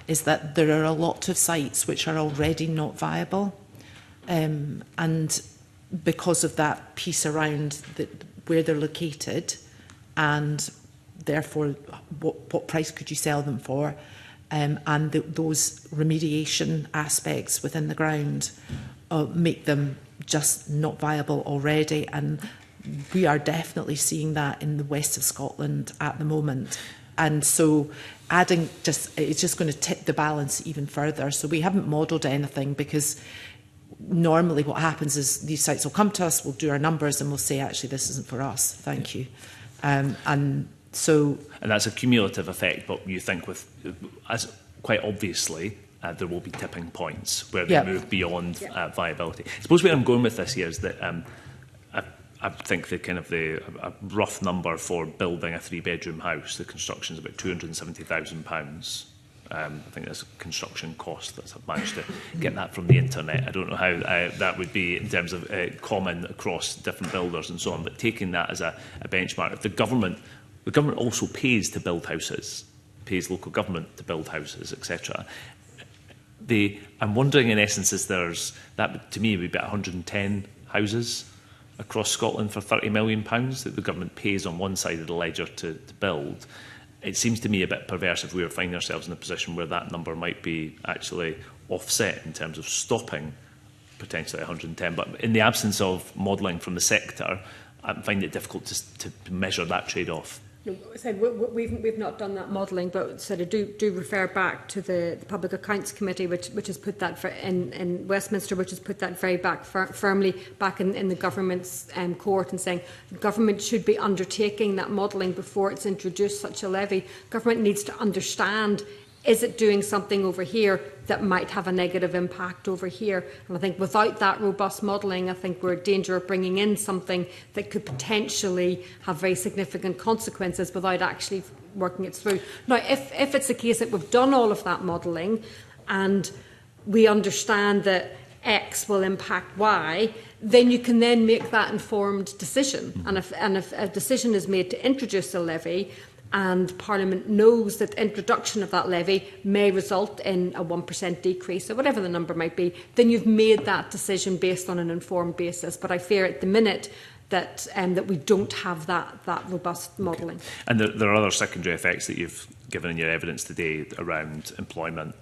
B: is that there are a lot of sites which are already not viable. And because of that piece around where they're located and therefore what price could you sell them for, and those remediation aspects within the ground make them just not viable already. And we are definitely seeing that in the west of Scotland at the moment. And so adding it's just going to tip the balance even further. So we haven't modelled anything, because normally what happens is these sites will come to us, we'll do our numbers and we'll say, actually, this isn't for us. Thank you. And
G: that's a cumulative effect, but you think as quite obviously, there will be tipping points where they move beyond viability. I suppose where I'm going with this here is that I think a rough number for building a 3-bedroom house, the construction is about £270,000. I think there's a construction cost that I've managed to get that from the internet. I don't know how that would be in terms of common across different builders and so on, but taking that as a benchmark, if the government also pays to build houses, pays local government to build houses, etc. I'm wondering, in essence, that to me would be about 110 houses across Scotland for £30 million that the government pays on one side of the ledger to build. It seems to me a bit perverse if we were finding ourselves in a position where that number might be actually offset in terms of stopping potentially 110. But in the absence of modelling from the sector, I find it difficult to measure that trade-off.
D: No, we've not done that modelling, but I do refer back to the Public Accounts Committee, which has put that in Westminster, which has put that very firmly back in the government's court, and saying the government should be undertaking that modelling before it's introduced such a levy. Government needs to understand, is it doing something over here that might have a negative impact over here? And I think without that robust modelling, I think we're in danger of bringing in something that could potentially have very significant consequences without actually working it through. Now, if it's the case that we've done all of that modelling and we understand that X will impact Y, then you can then make that informed decision. And if a decision is made to introduce a levy, and Parliament knows that the introduction of that levy may result in a 1% decrease, or whatever the number might be, then you've made that decision based on an informed basis. But I fear at the minute that we don't have that robust modelling.
G: Okay. And there are other secondary effects that you've given in your evidence today around employment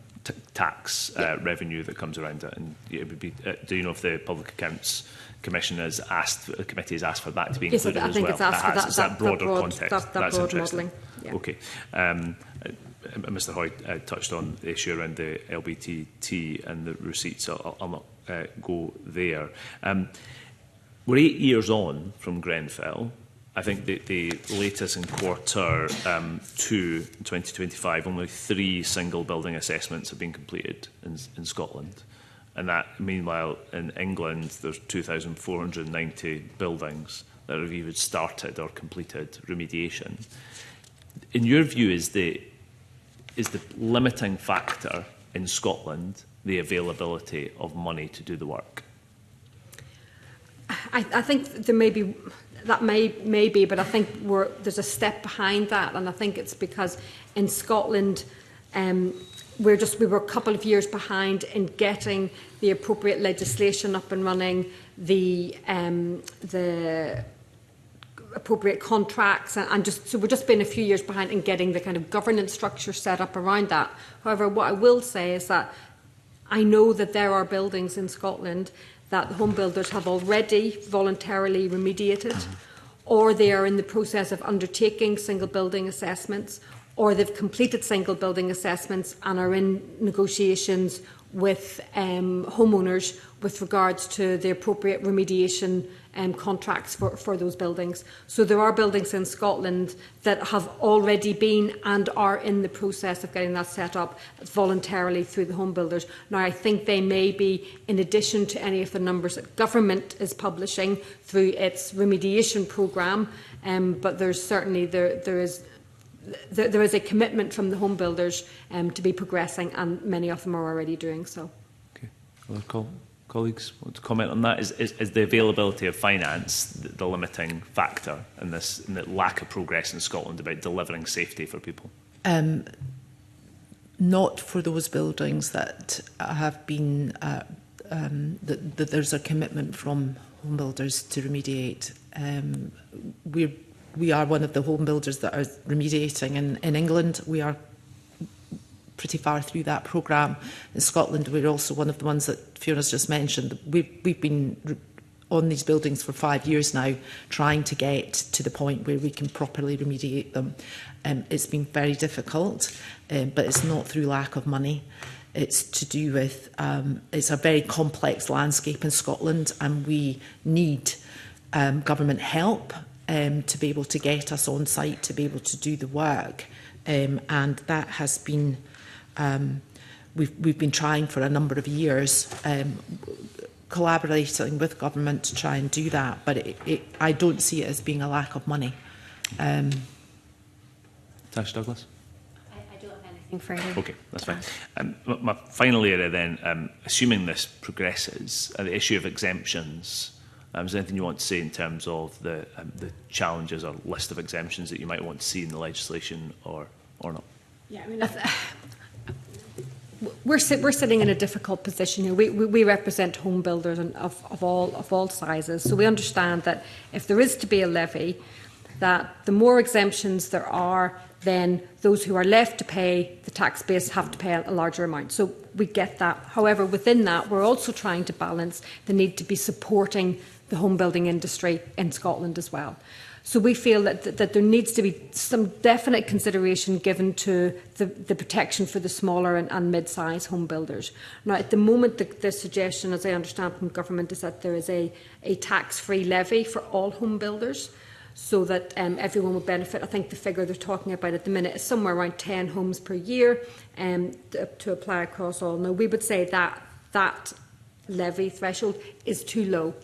G: tax revenue that comes around it. And it would be, do you know if the Public Accounts Commission has asked, the committee has asked for that to be included
D: as well?
G: Yes, I think it's asked for that broader context.
D: That's broad modelling. Yeah.
G: Okay. Mr Hoy touched on the issue around the LBTT and the receipts. I'll not go there. We're 8 years on from Grenfell. I think the latest in quarter 2, 2025, only 3 single building assessments have been completed in Scotland. And that, meanwhile, in England, there's 2,490 buildings that have either started or completed remediation. In your view, is the limiting factor in Scotland the availability of money to do the work?
D: I think there may be, that may be, but I think there's a step behind that, and I think it's because in Scotland, we were a couple of years behind in getting the appropriate legislation up and running, the appropriate contracts, and so we're just been a few years behind in getting the kind of governance structure set up around that. However, what I will say is that I know that there are buildings in Scotland that the home builders have already voluntarily remediated, or they are in the process of undertaking single building assessments, or they've completed single building assessments and are in negotiations with homeowners with regards to the appropriate remediation contracts for those buildings. So there are buildings in Scotland that have already been and are in the process of getting that set up voluntarily through the home builders. Now, I think they may be in addition to any of the numbers that government is publishing through its remediation programme, but there's certainly there is there is a commitment from the home builders to be progressing, and many of them are already doing so.
G: Okay. Other colleagues want to comment on that? Is the availability of finance the limiting factor in this, in the lack of progress in Scotland about delivering safety for people?
B: Not for those buildings that have been, that there's a commitment from home builders to remediate. We are one of the home builders that are remediating in England. We are pretty far through that programme. In Scotland, we're also one of the ones that Fiona's just mentioned. We've been on these buildings for 5 years now, trying to get to the point where we can properly remediate them. It's been very difficult, but it's not through lack of money. It's to do with, it's a very complex landscape in Scotland, and we need government help to be able to get us on site, to be able to do the work. And that has been, we've been trying for a number of years, collaborating with government to try and do that, but I don't see it as being a lack of money.
G: Tash Douglas?
C: I don't have anything further.
G: Okay, that's fine. My final area then, assuming this progresses, the issue of exemptions. Is there anything you want to say in terms of the challenges or list of exemptions that you might want to see in the legislation or not?
D: Yeah, I mean, we're sitting in a difficult position here. We represent home builders of all sizes, so we understand that if there is to be a levy, that the more exemptions there are, then those who are left to pay the tax base have to pay a larger amount. So we get that. However, within that, we're also trying to balance the need to be supporting the home building industry in Scotland as well. So we feel that there needs to be some definite consideration given to the protection for the smaller and mid-sized home builders. Now, at the moment, the suggestion, as I understand from government, is that there is a tax-free levy for all home builders, so that everyone will benefit. I think the figure they're talking about at the minute is somewhere around 10 homes per year to apply across all. Now, we would say that levy threshold is too low.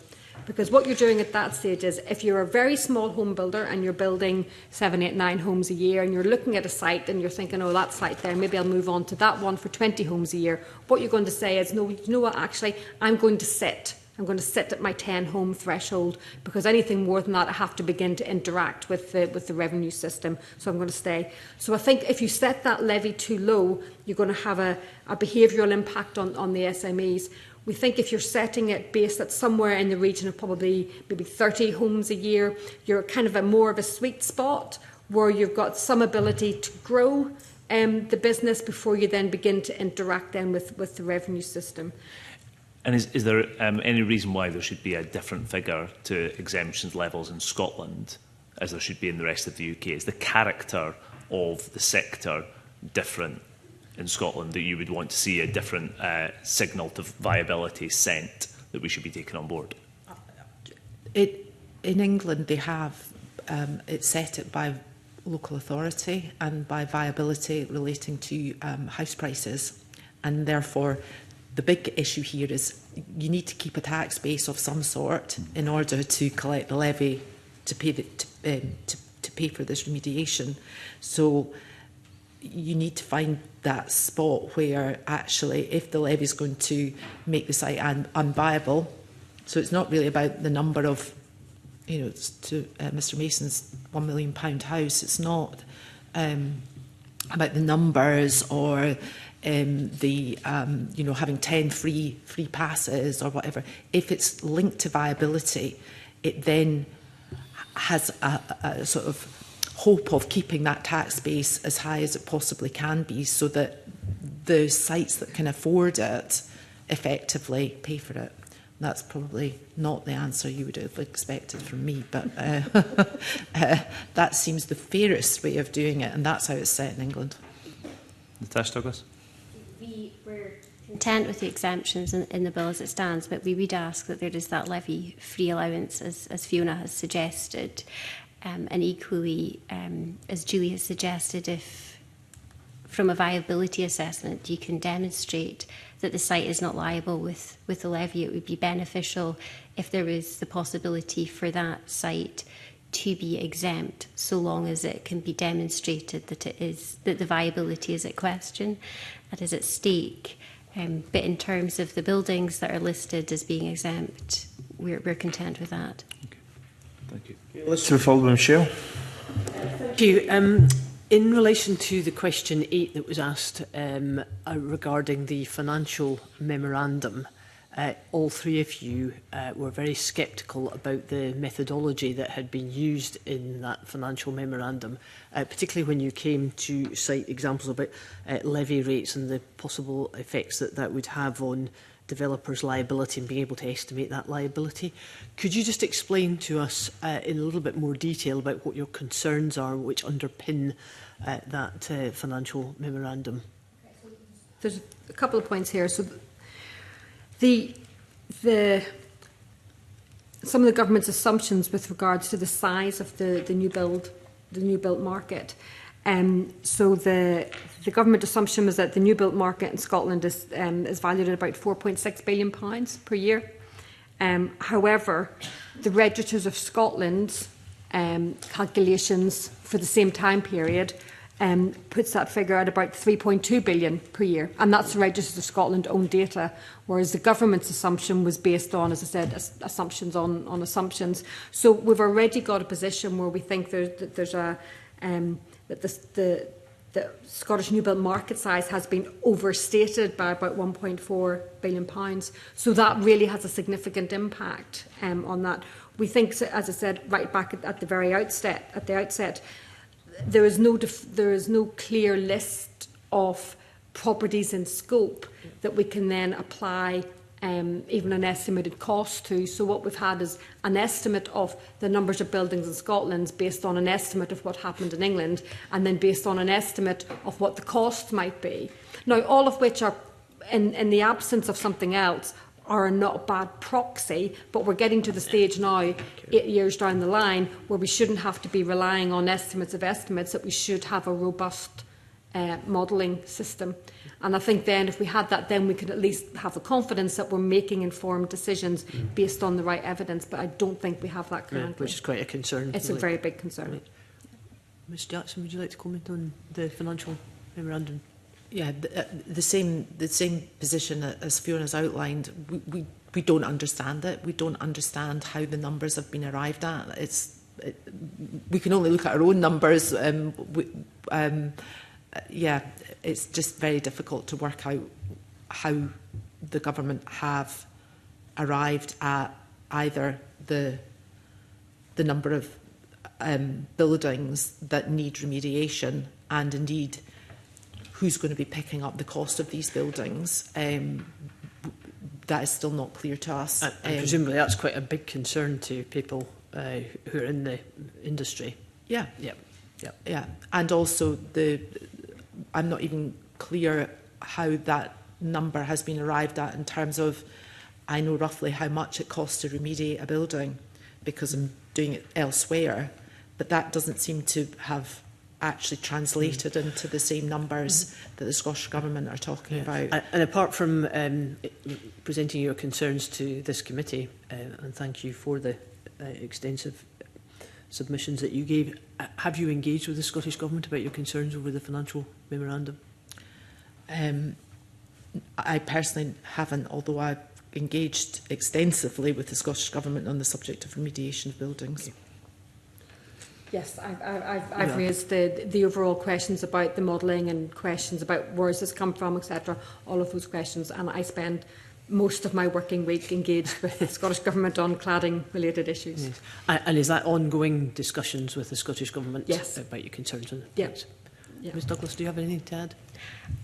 D: Because what you're doing at that stage is, if you're a very small home builder and you're building 7, 8, 9 homes a year, and you're looking at a site and you're thinking, oh, that site there, maybe I'll move on to that one for 20 homes a year, what you're going to say is, no, you know what, actually, I'm going to sit at my 10 home threshold, because anything more than that, I have to begin to interact with the revenue system. So I'm going to stay. So I think if you set that levy too low, you're going to have a behavioural impact on the SMEs. We think if you're setting it based at somewhere in the region of probably maybe 30 homes a year, you're kind of more of a sweet spot where you've got some ability to grow the business before you then begin to interact then with the revenue system.
G: And is there any reason why there should be a different figure to exemptions levels in Scotland as there should be in the rest of the UK? Is the character of the sector different in Scotland that you would want to see a different signal to viability sent that we should be taking on board?
B: In England, they have it set it by local authority and by viability relating to house prices, and therefore the big issue here is you need to keep a tax base of some sort in order to collect the levy to pay to pay for this remediation. So you need to find that spot where actually, if the levy is going to make the site unviable, so it's not really about the number of, to Mr Mason's £1 million house, it's not about the numbers or having 10 free passes or whatever. If it's linked to viability, it then has a sort of hope of keeping that tax base as high as it possibly can be, so that the sites that can afford it effectively pay for it. That's probably not the answer you would have expected from me, but that seems the fairest way of doing it, and that's how it's set in England.
G: Natasha Douglas?
C: We're content with the exemptions in the bill as it stands, but we would ask that there is that levy-free allowance, as Fiona has suggested. And equally, as Julie has suggested, if from a viability assessment you can demonstrate that the site is not liable with the levy, it would be beneficial if there was the possibility for that site to be exempt, so long as it can be demonstrated that the viability is at question, that is at stake. But in terms of the buildings that are listed as being exempt, we're content with that.
F: Okay. Thank you.
A: Let's move forward with Michelle.
H: Thank you. In relation to the question 8 that was asked regarding the financial memorandum, all three of you were very sceptical about the methodology that had been used in that financial memorandum, particularly when you came to cite examples about levy rates and the possible effects that that would have on developers' liability and being able to estimate that liability. Could you just explain to us in a little bit more detail about what your concerns are which underpin that financial memorandum?
D: There's a couple of points here. So some of the government's assumptions with regards to the size of the new build market. So the government assumption was that the new built market in Scotland is valued at about £4.6 billion per year. However, the Registers of Scotland's calculations for the same time period puts that figure at about 3.2 billion per year, and that's the Registers of Scotland own data, whereas the government's assumption was based on, as I said, assumptions on assumptions. So we've already got a position where we think that the Scottish new build market size has been overstated by about £1.4 billion. So that really has a significant impact on that. We think, as I said, right back at the very outset, there is no clear list of properties in scope that we can then apply even an estimated cost to. So what we've had is an estimate of the numbers of buildings in Scotland based on an estimate of what happened in England, and then based on an estimate of what the cost might be. Now, all of which are, in the absence of something else, are not a bad proxy, but we're getting to the stage now, 8 years down the line, where we shouldn't have to be relying on estimates of estimates, that we should have a robust modelling system. And I think then if we had that, then we could at least have the confidence that we're making informed decisions based on the right evidence. But I don't think we have that currently.
H: Which is quite a concern.
D: It's a very big concern.
H: Right. Ms Jackson, would you like to comment on the financial memorandum?
B: Yeah, the same position as Fiona's outlined. We don't understand it. We don't understand how the numbers have been arrived at. We can only look at our own numbers. Yeah, it's just very difficult to work out how the government have arrived at either the number of buildings that need remediation, and indeed who's going to be picking up the cost of these buildings. That is still not clear to us.
H: And presumably that's quite a big concern to people who are in the industry.
B: Yeah.
H: Yep. Yep.
B: Yeah, and also I'm not even clear how that number has been arrived at in terms of, I know roughly how much it costs to remediate a building because I'm doing it elsewhere, but that doesn't seem to have actually translated into the same numbers that the Scottish Government are talking about.
H: And apart from presenting your concerns to this committee, and thank you for the extensive submissions that you gave, have you engaged with the Scottish Government about your concerns over the financial memorandum?
B: I personally haven't, although I've engaged extensively with the Scottish Government on the subject of remediation of buildings.
H: Okay.
D: Yes, I've raised the overall questions about the modelling and questions about where has this come from, etc. All of those questions, and I spend most of my working week engaged with the Scottish Government on cladding-related issues.
H: Yes. And is that ongoing discussions with the Scottish Government about your concerns?
D: Yes.
H: Yeah. Ms Douglas, do you have anything to add?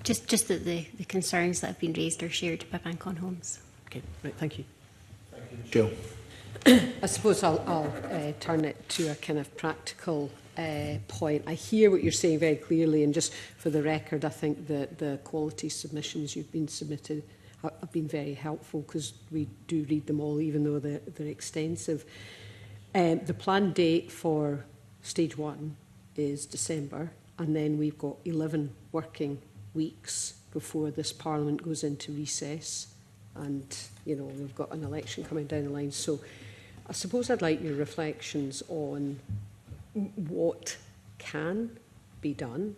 C: Just that the concerns that have been raised are shared by Bank on Homes.
H: Okay, right, thank you.
A: Jill.
I: I suppose I'll turn it to a kind of practical point. I hear what you're saying very clearly, and just for the record, I think that the quality submissions you've been submitted have been very helpful, because we do read them all, even though they're extensive. The planned date for stage 1 is December, and then we've got 11 working weeks before this Parliament goes into recess, and we've got an election coming down the line. So I suppose I'd like your reflections on what can be done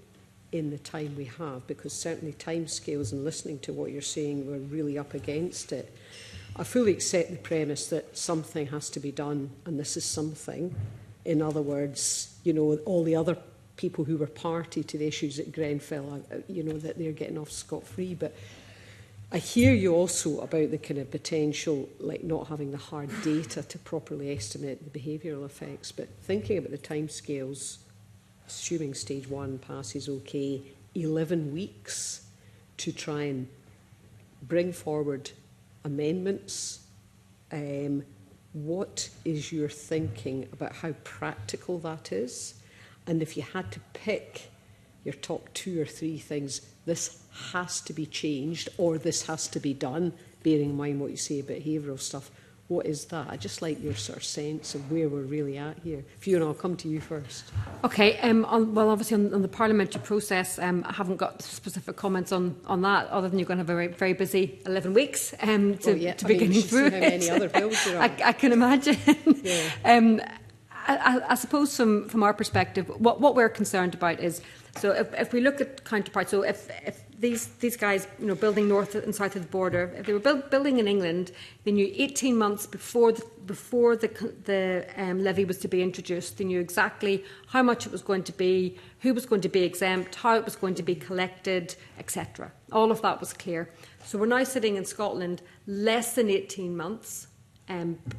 I: in the time we have, because certainly timescales and listening to what you're saying, we're really up against it. I fully accept the premise that something has to be done, and this is something. In other words, you know, all the other people who were party to the issues at Grenfell, you know, that they're getting off scot-free. But I hear you also about the kind of potential, like not having the hard data to properly estimate the behavioural effects. But thinking about the timescales, assuming stage 1 passes okay, 11 weeks to try and bring forward amendments. What is your thinking about how practical that is? And if you had to pick your top 2 or 3 things, this has to be changed or this has to be done, bearing in mind what you say about behavioural stuff, what is that? I'd just like your sort of sense of where we're really at here. Fiona, I'll come to you first.
D: Okay, well, obviously on the parliamentary process, I haven't got specific comments on that, other than you're going to have a very, very busy 11 weeks to be getting through it. How many other bills there are. I can imagine. Yeah. I suppose from our perspective, what we're concerned about is, so if we look at counterparts, so if these guys, you know, building north and south of the border, if they were building in England, they knew 18 months before the levy was to be introduced, they knew exactly how much it was going to be, who was going to be exempt, how it was going to be collected, etc. All of that was clear. So we're now sitting in Scotland less than 18 months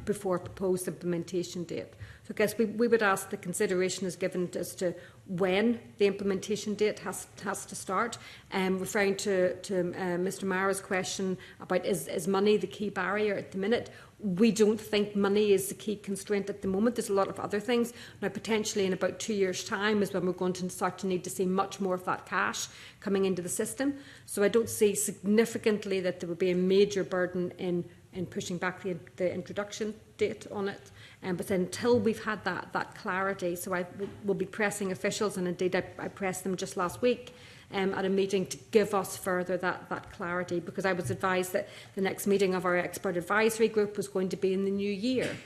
D: before a proposed implementation date. So I guess we would ask the consideration is given as to when the implementation date has to start. Referring to Mr Mara's question about is money the key barrier at the minute, we don't think money is the key constraint at the moment. There's a lot of other things. Now, potentially in about 2 years' time is when we're going to start to need to see much more of that cash coming into the system. So I don't see significantly that there would be a major burden in pushing back the introduction date on it. But until we've had that clarity, so I will be pressing officials, and indeed I pressed them just last week at a meeting to give us further that clarity, because I was advised that the next meeting of our expert advisory group was going to be in the new year.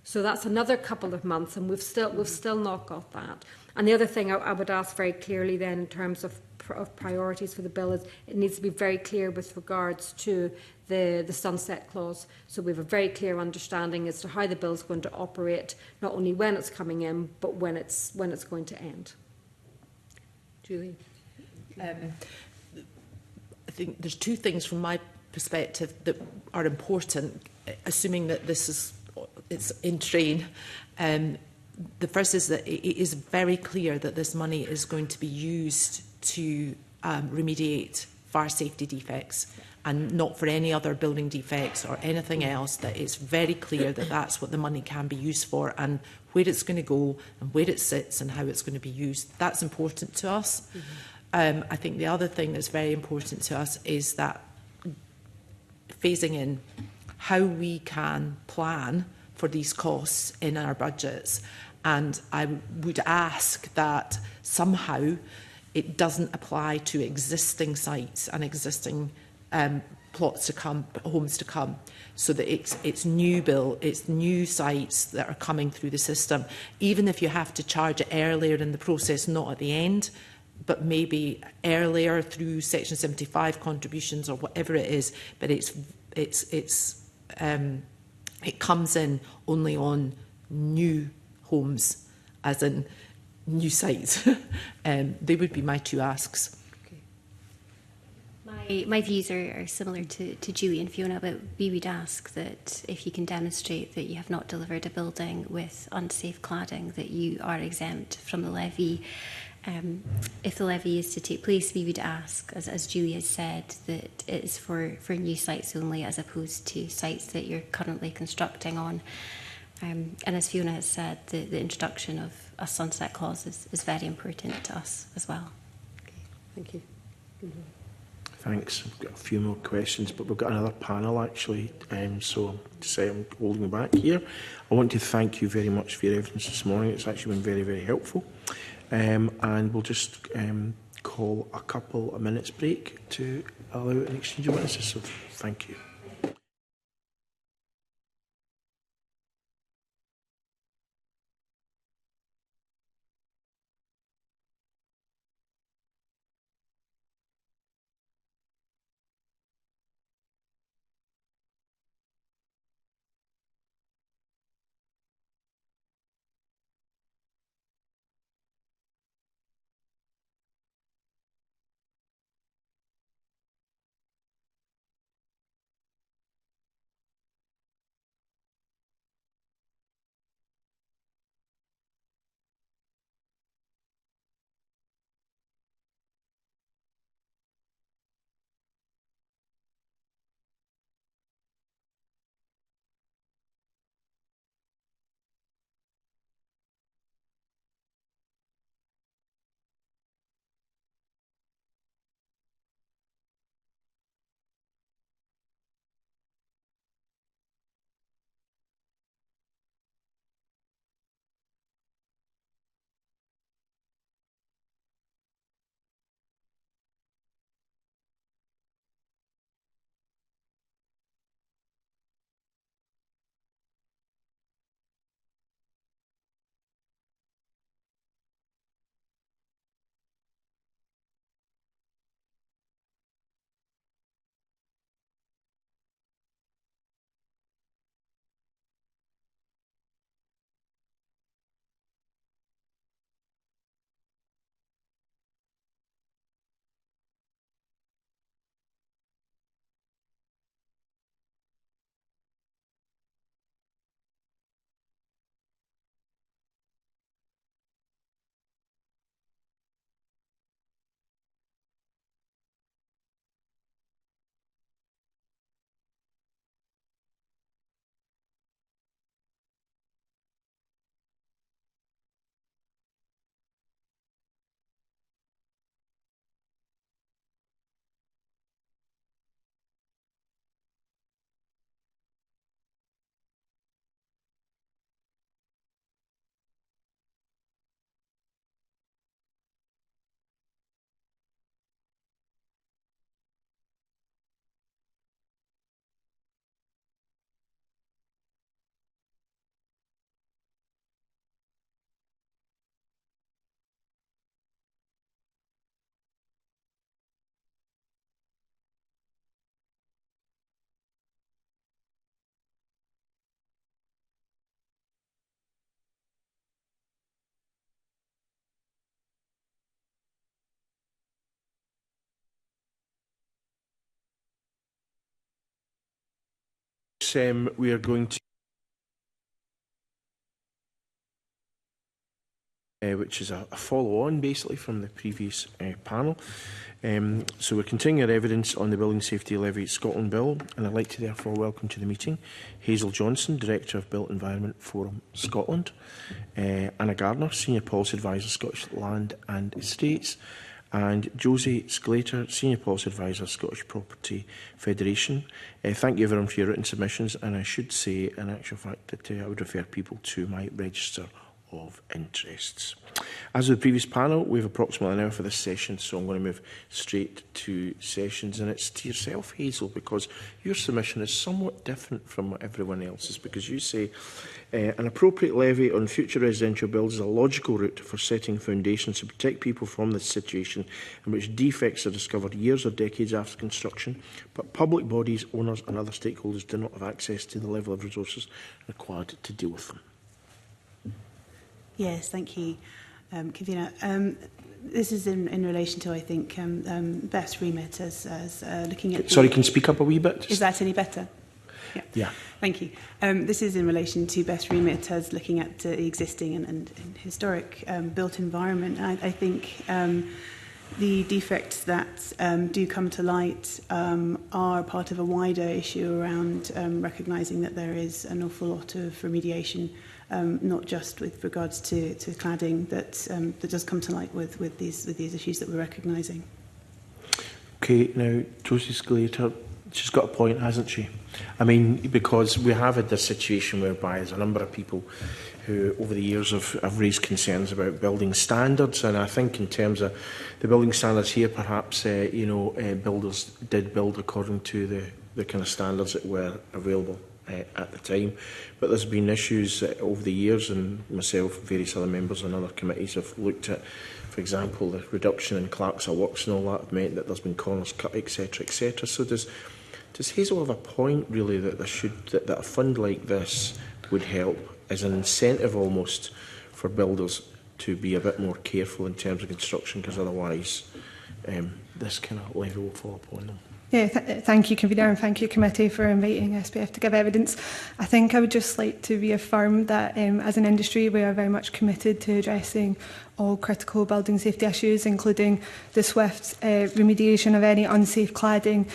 D: So that's another couple of months, and we've still not got that. And the other thing I would ask very clearly then in terms of priorities for the bill is it needs to be very clear with regards to the sunset clause. So we have a very clear understanding as to how the bill is going to operate, not only when it's coming in, but when it's going to end.
I: Julie?
B: I think there's 2 things from my perspective that are important, assuming that it's in train. The first is that it is very clear that this money is going to be used to remediate fire safety defects and not for any other building defects or anything else, that it's very clear that that's what the money can be used for, and where it's going to go and where it sits and how it's going to be used. That's important to us. Mm-hmm. I think the other thing that's very important to us is that phasing in how we can plan for these costs in our budgets. And I would ask that somehow it doesn't apply to existing sites and existing plots to come, homes to come, so that it's new build, it's new sites that are coming through the system. Even if you have to charge it earlier in the process, not at the end, but maybe earlier through Section 75 contributions or whatever it is. But it comes in only on new homes, as in new sites. They would be my 2 asks.
C: My views are similar to Julie and Fiona, but we would ask that if you can demonstrate that you have not delivered a building with unsafe cladding, that you are exempt from the levy. If the levy is to take place, we would ask, as Julie has said, that it is for new sites only, as opposed to sites that you're currently constructing on. And as Fiona has said, the introduction of a sunset clause is very important to us as well.
I: Okay, thank you. Mm-hmm.
A: Thanks. We've got a few more questions, but we've got another panel actually, so to say I'm holding back here. I want to thank you very much for your evidence this morning. It's actually been very, very helpful. And we'll just call a couple of minutes break to allow an exchange of witnesses. So thank you. colleagues, we are going to which is a follow-on, basically, from the previous panel. So we're continuing our evidence on the Building Safety Levy Scotland Bill, and I'd like to therefore welcome to the meeting Hazel Johnson, Director of Built Environment Forum Scotland, Anna Gardner, Senior Policy Advisor, Scottish Land and Estates, and Josie Sclater, Senior Policy Advisor, Scottish Property Federation. Thank you everyone for your written submissions, and I should say, in actual fact, that I would refer people to my register of interests. As with the previous panel, we have approximately an hour for this session, so I'm going to move straight to sessions, and it's to yourself, Hazel, because your submission is somewhat different from everyone else's, because you say an appropriate levy on future residential builds is a logical route for setting foundations to protect people from this situation in which defects are discovered years or decades after construction, but public bodies, owners and other stakeholders do not have access to the level of resources required to deal with them.
J: Yes, thank you, Convener. This is in relation to, I think, Beth's remit as looking at...
A: Sorry, can you speak up a wee bit?
J: Is that any better?
A: Yeah.
J: Thank you. This is in relation to Beth's remit as looking at the existing and historic built environment. I think the defects that do come to light are part of a wider issue around recognising that there is an awful lot of remediation, not just with regards to cladding, that does come to light with these issues that we're recognising.
A: Okay, now Josie Sclater, she's got a point, hasn't she? I mean, because we have had this situation whereby there's a number of people who over the years have raised concerns about building standards, and I think in terms of the building standards here, perhaps builders did build according to the kind of standards that were available at the time. But there's been issues over the years, and myself and various other members on other committees have looked at, for example, the reduction in Clarksa works and all that have meant that there's been corners cut, etc., etc. So does Hazel have a point, really, that that a fund like this would help as an incentive almost for builders to be a bit more careful in terms of construction, because otherwise this kind of levy will fall upon them?
K: Yeah, thank you, Convener, and thank you, Committee, for inviting SPF to give evidence. I think I would just like to reaffirm that as an industry, we are very much committed to addressing all critical building safety issues, including the swift remediation of any unsafe cladding.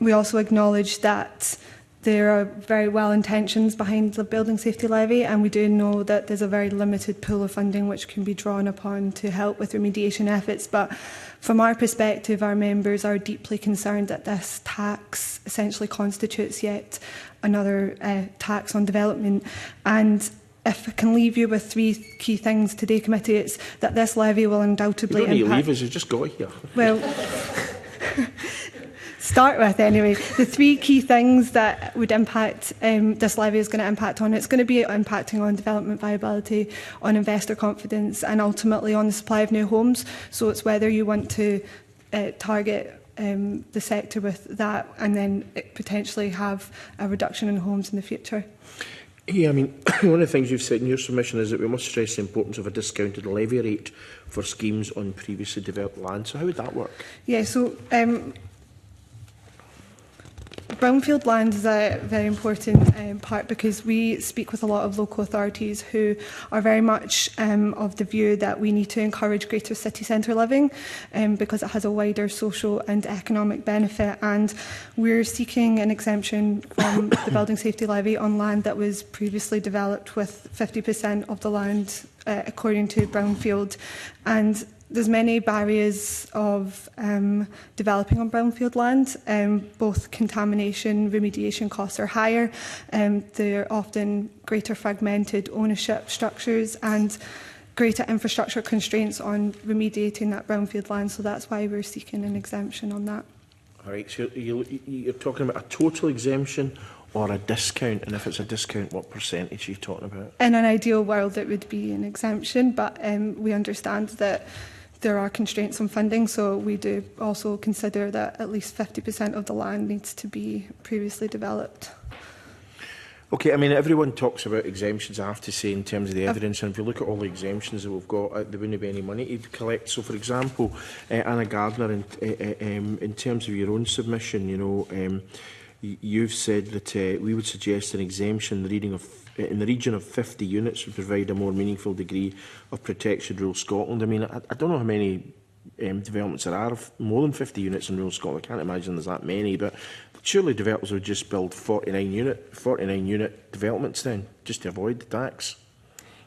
K: We also acknowledge that there are very well intentions behind the building safety levy, and we do know that there's a very limited pool of funding which can be drawn upon to help with remediation efforts. But from our perspective, our members are deeply concerned that this tax essentially constitutes yet another tax on development. And if I can leave you with three key things today, Committee, it's that this levy will undoubtedly
A: impact... You don't need to leave us, you just got here.
K: Well... start with anyway, the three key things that would impact this levy is going to impact on. It's going to be impacting on development viability, on investor confidence, and ultimately on the supply of new homes. So it's whether you want to target the sector with that and then potentially have a reduction in homes in the future.
A: Yeah, I mean, one of the things you've said in your submission is that we must stress the importance of a discounted levy rate for schemes on previously developed land. So how would that work?
K: Yeah, so brownfield land is a very important part, because we speak with a lot of local authorities who are very much of the view that we need to encourage greater city centre living because it has a wider social and economic benefit, and we're seeking an exemption from the building safety levy on land that was previously developed with 50% of the land according to brownfield. And there's many barriers of developing on brownfield land. Both contamination, remediation costs are higher. They're often greater fragmented ownership structures and greater infrastructure constraints on remediating that brownfield land. So that's why we're seeking an exemption on that.
A: All right, so you're talking about a total exemption or a discount, and if it's a discount, what percentage are you talking about? In
K: an ideal world, it would be an exemption, but we understand that there are constraints on funding, so we do also consider that at least 50% of the land needs to be previously developed.
A: Okay, I mean, everyone talks about exemptions, I have to say, in terms of the evidence, and if you look at all the exemptions that we've got, there wouldn't be any money to collect. So, for example, Anna Gardner, in terms of your own submission, you've said that we would suggest an exemption in the region of 50 units would provide a more meaningful degree of protection in rural Scotland. I mean, I don't know how many developments there are of more than 50 units in rural Scotland. I can't imagine there's that many, but surely developers would just build 49 unit developments then, just to avoid the tax.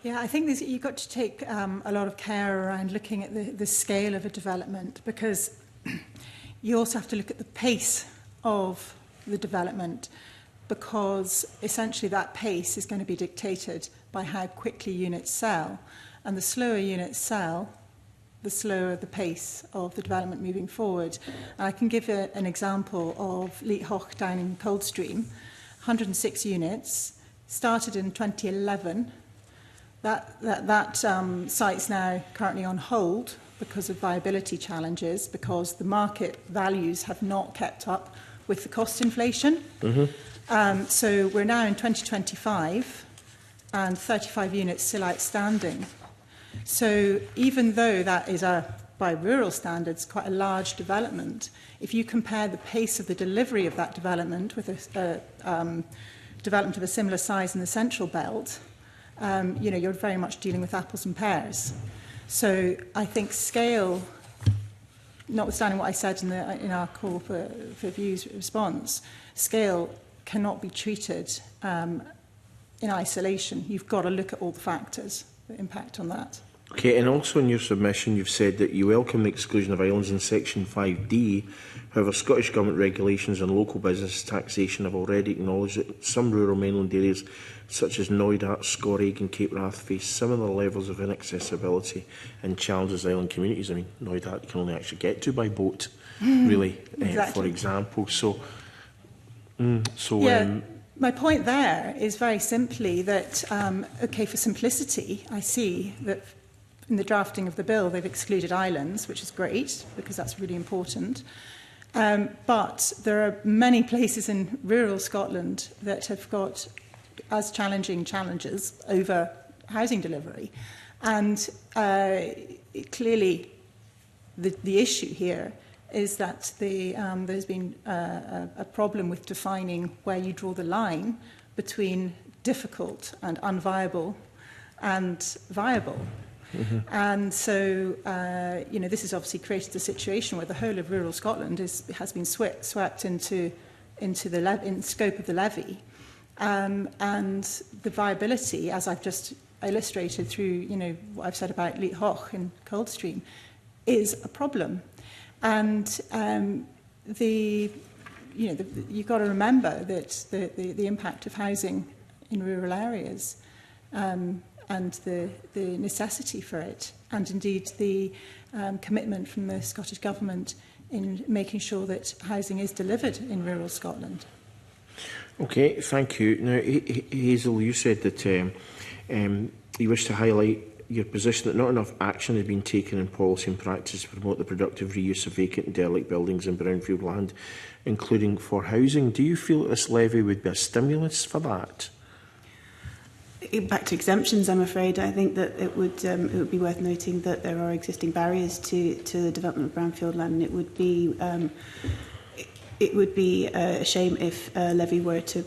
L: Yeah, I think you've got to take a lot of care around looking at the scale of a development, because you also have to look at the pace of the development, because essentially that pace is going to be dictated by how quickly units sell. And the slower units sell, the slower the pace of the development moving forward. And I can give an example of Leet Hoch down in Coldstream, 106 units, started in 2011. That site's now currently on hold because of viability challenges, because the market values have not kept up with the cost inflation. So we're now in 2025 and 35 units still outstanding. So even though that is, by rural standards, quite a large development, if you compare the pace of the delivery of that development with a development of a similar size in the Central Belt, you're very much dealing with apples and pears. So I think scale, notwithstanding what I said in our call for views response, scale cannot be treated in isolation. You've got to look at all the factors that impact on that.
A: Okay, and also in your submission you've said that you welcome the exclusion of islands in Section 5D. However, Scottish Government regulations on local business taxation have already acknowledged that some rural mainland areas such as Knoydart, Scorrig and Cape Wrath face similar levels of inaccessibility and challenges island communities. I mean, Knoydart you can only actually get to by boat, really,
L: exactly.
A: For example.
L: My point there is very simply that, for simplicity, I see that in the drafting of the bill they've excluded islands, which is great because that's really important. But there are many places in rural Scotland that have got as challenging challenges over housing delivery. And clearly the issue here is that there's been a problem with defining where you draw the line between difficult and unviable and viable. And so, this has obviously created a situation where the whole of rural Scotland has been swept into the scope of the levy. And the viability, as I've just illustrated through, what I've said about Leet Hoch and Coldstream, is a problem. And you've got to remember that the impact of housing in rural areas and the necessity for it, and indeed the commitment from the Scottish Government in making sure that housing is delivered in rural Scotland.
A: Okay, thank you. Now, Hazel, you said that you wish to highlight your position that not enough action had been taken in policy and practice to promote the productive reuse of vacant and derelict buildings and brownfield land, including for housing. Do you feel that this levy would be a stimulus for that?
J: Back to exemptions, I'm afraid. I think that it would be worth noting that there are existing barriers to the development of brownfield land. And it would be a shame if a levy were to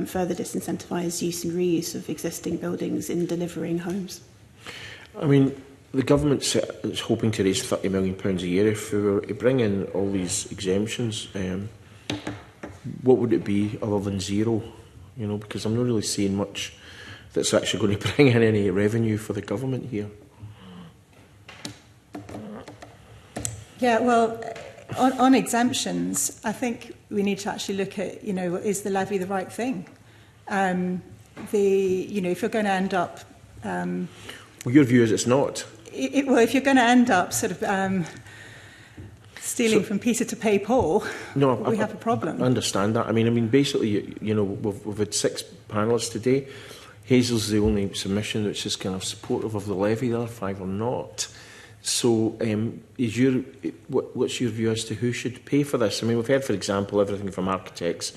J: further disincentivise use and reuse of existing buildings in delivering homes.
A: I mean, the government is hoping to raise £30 million a year. If we were to bring in all these exemptions, what would it be other than zero? Because I'm not really seeing much that's actually going to bring in any revenue for the government here.
L: Yeah, well, on exemptions, I think we need to actually look at, is the levy the right thing? If you're going to end up...
A: well, your view is it's not.
L: If you're going to end up sort of stealing from Peter to pay Paul, we have a problem.
A: I understand that. I mean, basically, we've had 6 panellists today. Hazel's the only submission which is kind of supportive of the levy. The other 5 are not. So, what's your view as to who should pay for this? I mean, we've heard, for example, everything from architects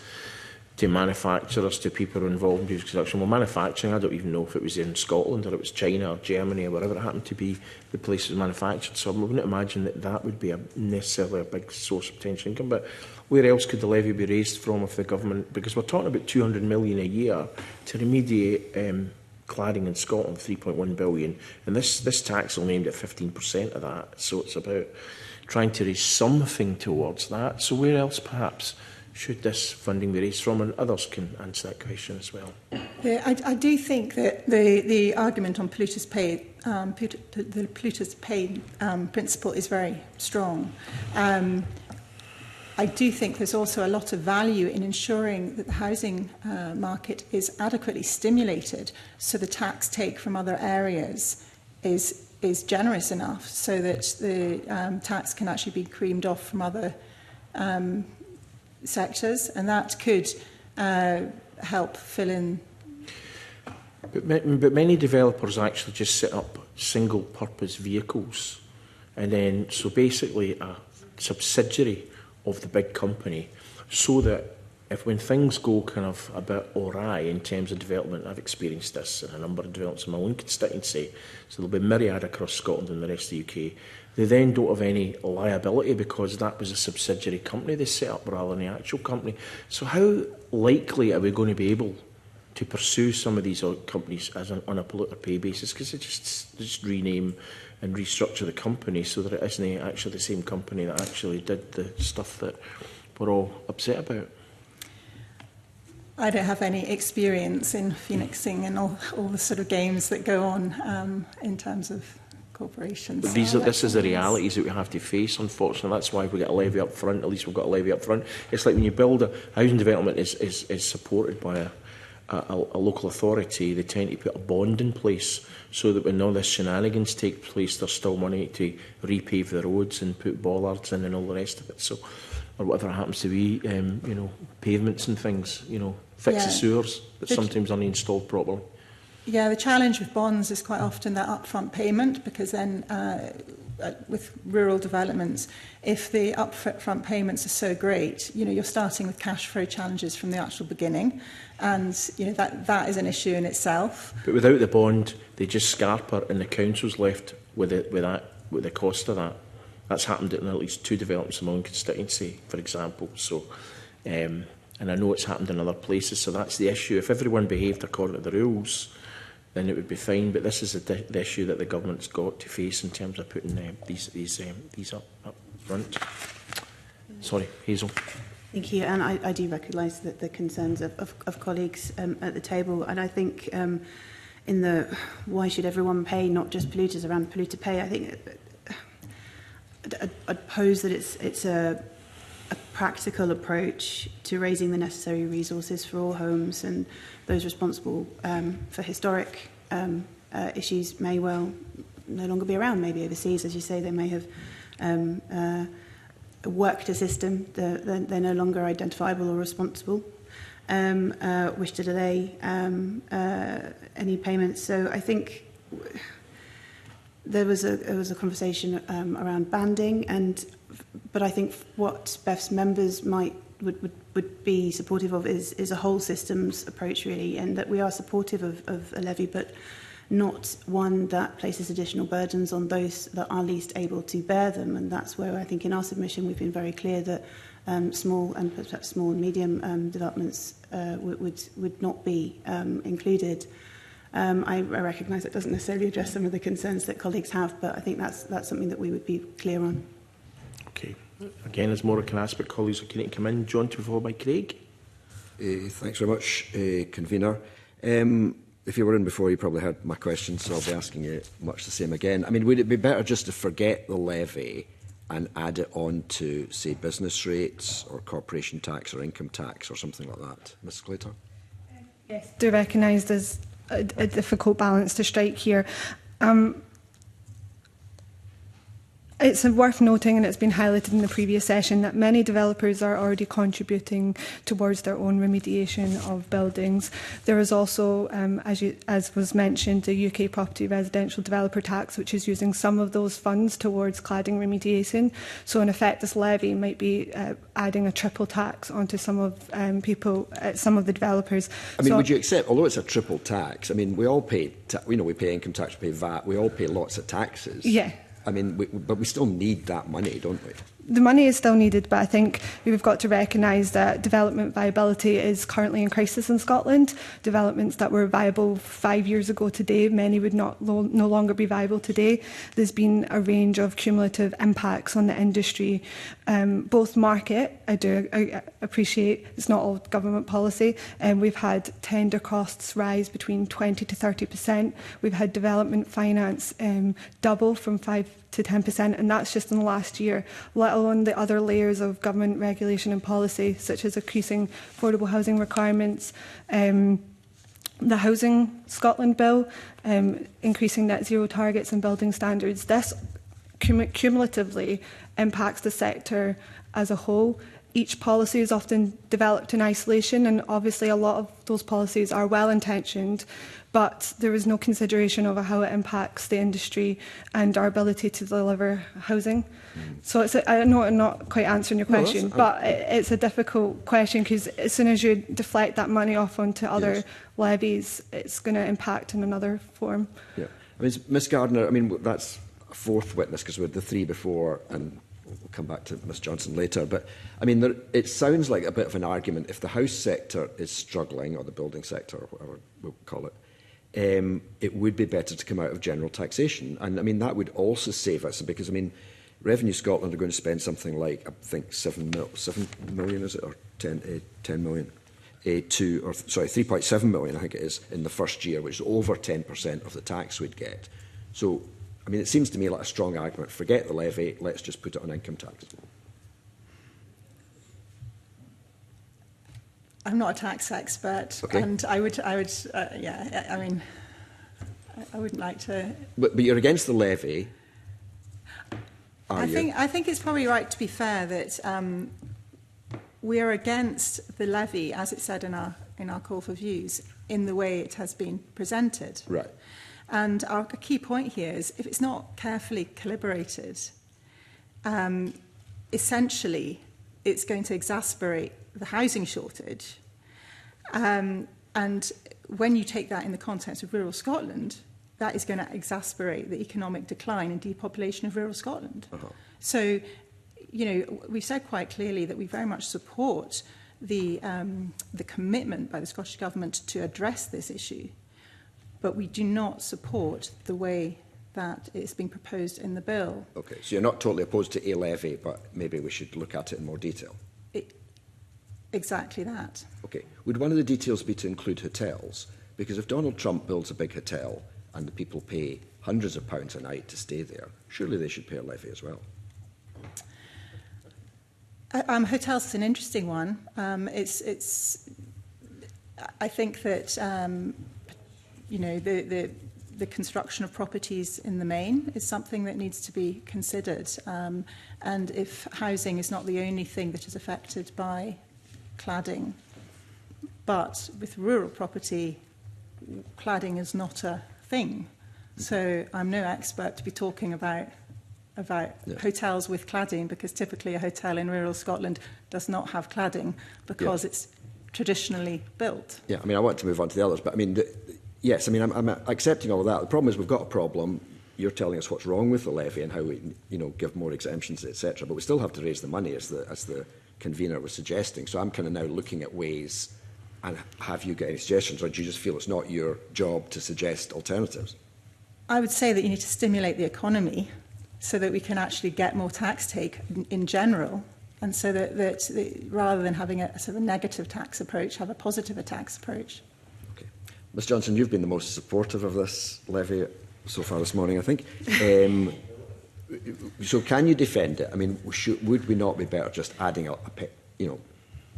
A: to manufacturers, to people who are involved in beauty construction. Well, manufacturing, I don't even know if it was in Scotland or it was China or Germany or wherever it happened to be the place it was manufactured. So I wouldn't imagine that that would be necessarily a big source of potential income. But where else could the levy be raised from if the government, because we're talking about 200 million a year to remediate cladding in Scotland, 3.1 billion, and this tax will aimed at 15% of that. So it's about trying to raise something towards that. So where else perhaps should this funding be raised from? And others can answer that question as well.
L: Yeah, I do think that the argument on polluters pay, the polluters pay principle is very strong. I do think there's also a lot of value in ensuring that the housing market is adequately stimulated, so the tax take from other areas is generous enough so that the tax can actually be creamed off from other sectors, and that could help fill in.
A: But many developers actually just set up single-purpose vehicles, and then so basically a subsidiary of the big company, so that if when things go kind of a bit awry in terms of development, I've experienced this in a number of developments in my own constituency, so there'll be myriad across Scotland and the rest of the UK, they then don't have any liability because that was a subsidiary company they set up rather than the actual company. So how likely are we going to be able to pursue some of these companies as on a polluter pay basis, because they just rename and restructure the company so that it isn't actually the same company that actually did the stuff that we're all upset about?
L: I don't have any experience in phoenixing and all the sort of games that go on in terms of corporations.
A: But this is the realities that we have to face, unfortunately. That's why we get a levy up front. At least we've got a levy up front. It's like when you build a housing development is supported by a local authority, they tend to put a bond in place so that when all this shenanigans take place, there's still money to repave the roads and put bollards in and all the rest of it. So, or whatever happens to be, pavements and things, fix the sewers that sometimes aren't installed properly.
L: Yeah, the challenge with bonds is quite often that upfront payment, because then with rural developments, if the upfront payments are so great, you're starting with cash flow challenges from the actual beginning, and that is an issue in itself.
A: But without the bond, they just scarper, and the council's left with the cost of that. That's happened in at least 2 developments in my own constituency, for example. So, and I know it's happened in other places. So that's the issue. If everyone behaved according to the rules, then it would be fine. But this is the issue that the government's got to face in terms of putting these up front. Sorry, Hazel.
J: Thank you. And I do recognise that the concerns of colleagues at the table. And I think in the why should everyone pay, not just polluters, around polluter pay, I think I'd pose that it's a practical approach to raising the necessary resources for all homes, and those responsible for historic issues may well no longer be around, maybe overseas, as you say. They may have worked a system, they're no longer identifiable or responsible, wish to delay any payments. So I think there was a conversation around banding, but I think what BEF's members would be supportive of is a whole systems approach, really, and that we are supportive of a levy, but not one that places additional burdens on those that are least able to bear them. And that's where I think in our submission we've been very clear that small and perhaps small and medium developments would not be included. I recognise that doesn't necessarily address some of the concerns that colleagues have, but I think that's something that we would be clear on.
A: Okay. Again, as Maura can ask, but colleagues are keen to come in. John, to be followed by Craig.
E: Thanks very much, Convener. If you were in before, you probably heard my questions, so I'll be asking you much the same again. I mean, would it be better just to forget the levy and add it on to, say, business rates or corporation tax or income tax or something like that? Ms Sclater?
K: Yes, do recognise there's a difficult balance to strike here. It's worth noting, and it's been highlighted in the previous session, that many developers are already contributing towards their own remediation of buildings. There is also, as was mentioned, the UK Property Residential Developer Tax, which is using some of those funds towards cladding remediation. So in effect, this levy might be adding a triple tax onto some of some of the developers.
E: I mean, would you accept, although it's a triple tax, I mean, we all pay, we pay income tax, we pay VAT, we all pay lots of taxes.
K: Yeah.
E: I mean, but we still need that money, don't we?
K: The money is still needed, but I think we've got to recognise that development viability is currently in crisis in Scotland. Developments that were viable 5 years ago today, many would no longer be viable today. There's been a range of cumulative impacts on the industry, both market, I appreciate it's not all government policy, and we've had tender costs rise between 20 to 30%. We've had development finance double from 5 to 10%, and that's just in the last year, let alone the other layers of government regulation and policy, such as increasing affordable housing requirements, the Housing Scotland Bill, increasing net zero targets and building standards. This cumulatively impacts the sector as a whole. Each policy is often developed in isolation, and obviously a lot of those policies are well-intentioned, but there is no consideration over how it impacts the industry and our ability to deliver housing. So I know I'm not quite answering your question, but it's a difficult question, because as soon as you deflect that money off onto other levies, it's going to impact in another form.
E: Yeah, I mean, Ms Gardner, I mean, that's a fourth witness, because we had the three before, and we'll come back to Ms Johnson later. But I mean, it sounds like a bit of an argument. If the house sector is struggling, or the building sector, or whatever we'll call it, it would be better to come out of general taxation. And I mean, that would also save us, because I mean, Revenue Scotland are going to spend something like, I think, 7 million, is it, or 10 million? 3.7 million, I think it is, in the first year, which is over 10% of the tax we'd get. So, I mean, it seems to me like a strong argument. Forget the levy, let's just put it on income tax.
L: I'm not a tax expert, and I would, yeah, I mean, I wouldn't like to.
E: But you're against the levy.
L: I think it's probably right to be fair that we are against the levy, as it said in our call for views, in the way it has been presented.
E: Right.
L: And our key point here is, if it's not carefully calibrated, essentially it's going to exacerbate the housing shortage. And when you take that in the context of rural Scotland, that is going to exacerbate the economic decline and depopulation of rural Scotland. So, you know, we've said quite clearly that we very much support the commitment by the Scottish Government to address this issue, but we do not support the way that it's being proposed in the bill.
E: Okay, so you're not totally opposed to a levy, but maybe we should look at it in more detail.
L: Exactly that.
E: Okay, would one of the details be to include hotels? Because if Donald Trump builds a big hotel and the people pay hundreds of pounds a night to stay there, surely they should pay a levy as well.
L: Hotels is an interesting one. I think that you know, the construction of properties in the main is something that needs to be considered. And if housing is not the only thing that is affected by cladding, but with rural property, cladding is not a thing. So I'm no expert to be talking about hotels with cladding, because typically a hotel in rural Scotland does not have cladding because it's traditionally built. Yeah,
E: I mean, I want to move on to the others, but I mean, yes, I mean, I'm accepting all of that. The problem is we've got a problem. You're telling us what's wrong with the levy and how we, you know, give more exemptions, etc. But we still have to raise the money, as the convener was suggesting. So I'm kind of now looking at ways. And have you got any suggestions, or do you just feel it's not your job to suggest alternatives?
L: I would say that you need to stimulate the economy so that we can actually get more tax take in general, and so that rather than having a sort of negative tax approach, have a positive tax approach.
E: Okay. Ms Johnson, you've been the most supportive of this levy so far this morning, I think. So can you defend it? I mean, would we not be better just adding a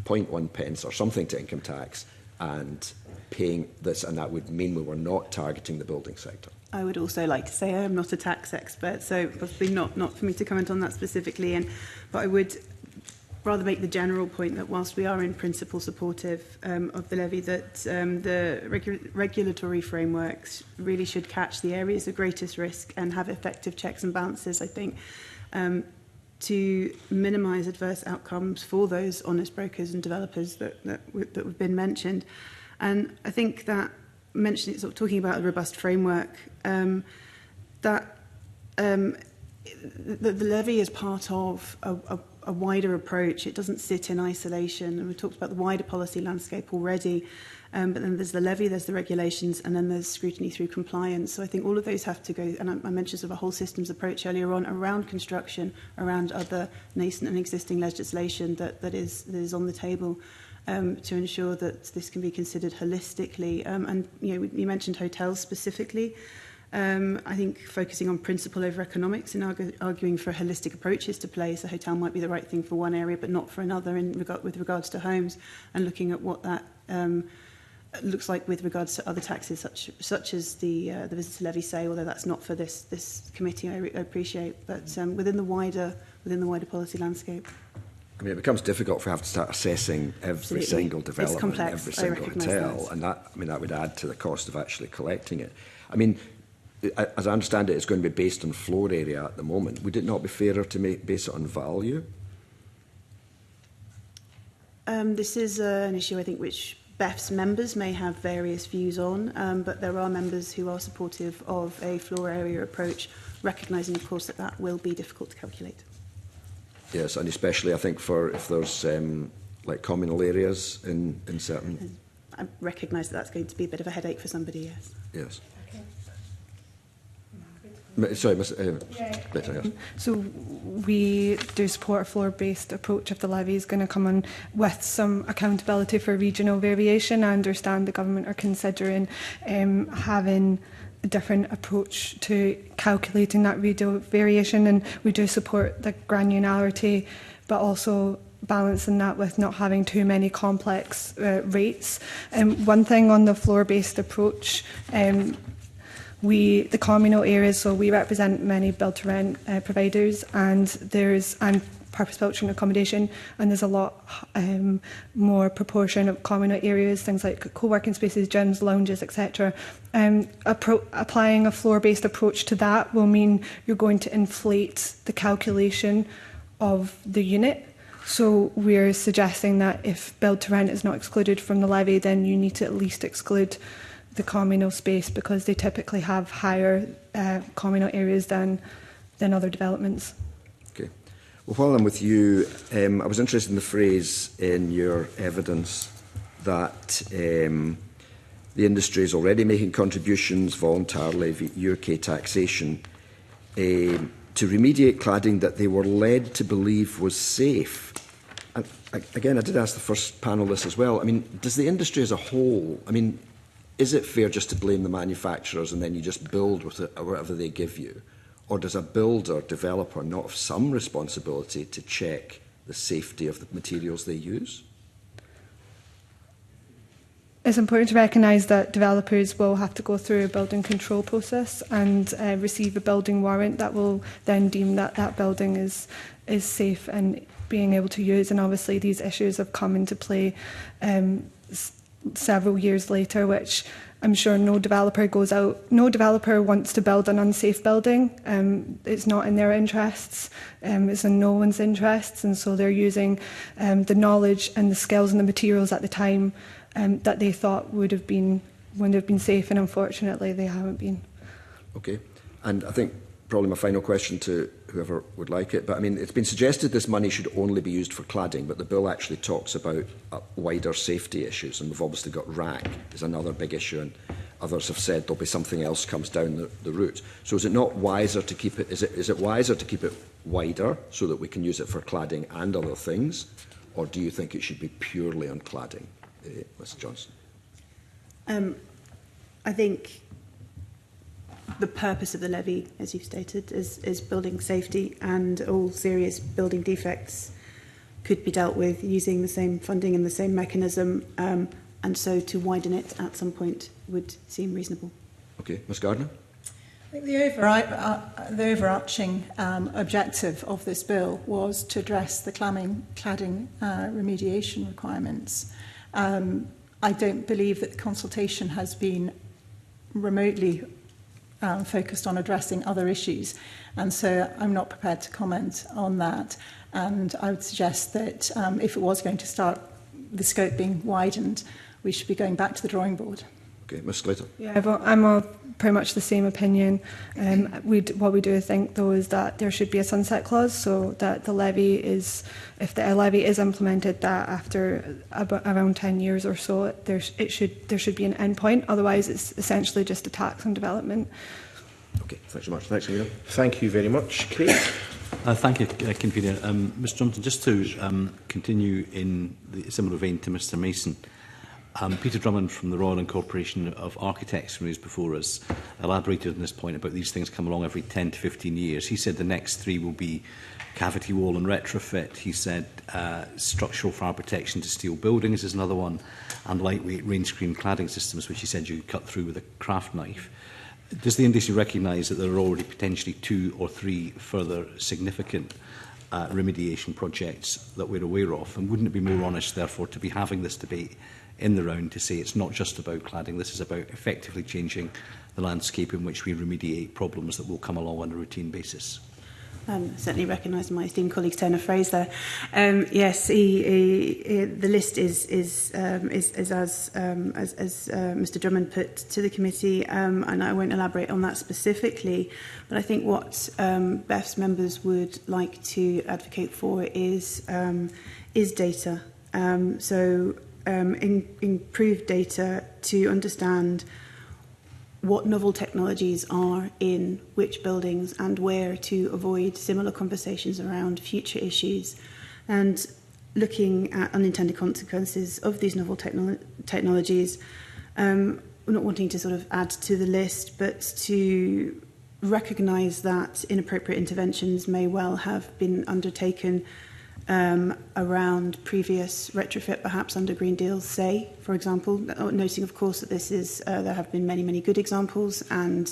E: 0.1 pence or something to income tax and paying this, and that would mean we were not targeting the building sector?
J: I would also like to say I am not a tax expert, so possibly not for me to comment on that specifically. But I would rather make the general point that whilst we are in principle supportive of the levy, that the regulatory frameworks really should catch the areas of greatest risk and have effective checks and balances, I think, to minimise adverse outcomes for those honest brokers and developers that have been mentioned. And I think that talking about a robust framework, the levy is part of a wider approach. It doesn't sit in isolation. And we've talked about the wider policy landscape already. But then there's the levy, there's the regulations, and then there's scrutiny through compliance. So I think all of those have to go, and I mentioned sort of a whole systems approach earlier on around construction, around other nascent and existing legislation that is on the table. To ensure that this can be considered holistically. And you mentioned hotels specifically. I think focusing on principle over economics and arguing for holistic approaches to place. A hotel might be the right thing for one area, but not for another with regards to homes, and looking at what that looks like with regards to other taxes, such as the visitor levy, say, although that's not for this committee, I appreciate, but within the wider policy landscape.
E: I mean, it becomes difficult if we have to start assessing every single development, every single hotel, and that would add to the cost of actually collecting it. I mean, as I understand it, it's going to be based on floor area at the moment. Would it not be fairer to base it on value?
J: This is an issue, I think, which BEF's members may have various views on, but there are members who are supportive of a floor area approach, recognising, of course, that will be difficult to calculate.
E: Yes, and especially I think for if there's like communal areas in certain.
J: I recognise that's going to be a bit of a headache for somebody. Yes.
E: Yes. Okay. Sorry, Ms. Yes.
K: So we do support a floor-based approach if the levy is going to come on with some accountability for regional variation. I understand the government are considering having a different approach to calculating that regional variation, and we do support the granularity, but also balancing that with not having too many complex rates. One thing on the floor-based approach, the communal areas, so we represent many build-to-rent providers, and purpose-built student accommodation, and there's a lot more proportion of communal areas, things like co-working spaces, gyms, lounges, etc. Applying a floor-based approach to that will mean you're going to inflate the calculation of the unit. So we're suggesting that if build-to-rent is not excluded from the levy, then you need to at least exclude the communal space, because they typically have higher communal areas than other developments.
E: Well, while I'm with you, I was interested in the phrase in your evidence that the industry is already making contributions voluntarily via UK taxation to remediate cladding that they were led to believe was safe. And again, I did ask the first panel this as well. I mean, does the industry as a whole, I mean, is it fair just to blame the manufacturers and then you just build with it, whatever they give you? Or does a builder, developer not have some responsibility to check the safety of the materials they use?
K: It's important to recognise that developers will have to go through a building control process and receive a building warrant that will then deem that that building is safe and being able to use. And obviously these issues have come into play several years later, which I'm sure no developer wants to build an unsafe building. It's not in their interests. It's in no one's interests. And so they're using the knowledge and the skills and the materials at the time that they thought would have been safe, and unfortunately they haven't been.
E: Okay. And I think probably my final question to whoever would like it, but I mean, it's been suggested this money should only be used for cladding, but the bill actually talks about wider safety issues, and we've obviously got RAC is another big issue, and others have said there'll be something else comes down the route. So is it not wiser to keep it, is it wiser to keep it wider so that we can use it for cladding and other things, or do you think it should be purely on cladding, Mr Johnson?
J: I think the purpose of the levy, as you've stated, is building safety, and all serious building defects could be dealt with using the same funding and the same mechanism. And and so to widen it at some point would seem reasonable.
E: Okay, Ms Gardner.
L: I think the overarching objective of this bill was to address the cladding remediation requirements. I don't believe that the consultation has been remotely focused on addressing other issues, and so I'm not prepared to comment on that. And I would suggest that if it was going to start the scope being widened, we should be going back to the drawing board.
E: Okay, Ms Slater.
K: Yeah, I'm of pretty much the same opinion. What we do think, though, is that there should be a sunset clause, so that the levy is, if the levy is implemented, that after around 10 years or so, there should be an end point. Otherwise, it's essentially just a tax on development.
E: Okay, thanks so much. Thanks, Convener.
A: Thank you very much, Craig.
F: Thank you, Convener. Mr Johnson, just to continue in the similar vein to Mr Mason, Peter Drummond from the Royal Incorporation of Architects, when he was before us, elaborated on this point about these things come along every 10 to 15 years. He said the next 3 will be cavity wall and retrofit. He said structural fire protection to steel buildings is another one, and lightweight rain screen cladding systems, which he said you could cut through with a craft knife. Does the industry recognise that there are already potentially 2 or 3 further significant remediation projects that we're aware of? And wouldn't it be more honest, therefore, to be having this debate in the round to say it's not just about cladding, this is about effectively changing the landscape in which we remediate problems that will come along on a routine basis?
J: Certainly recognise my esteemed colleague's turn of phrase there. Yes, the list is as Mr Drummond put to the committee, and I won't elaborate on that specifically. But I think what BEF's members would like to advocate for is data. Improved data to understand what novel technologies are in which buildings and where, to avoid similar conversations around future issues, and looking at unintended consequences of these novel technologies. We're not wanting to sort of add to the list, but to recognise that inappropriate interventions may well have been undertaken around previous retrofit, perhaps under Green Deal's say, for example, noting, of course, that this is there have been many, many good examples, and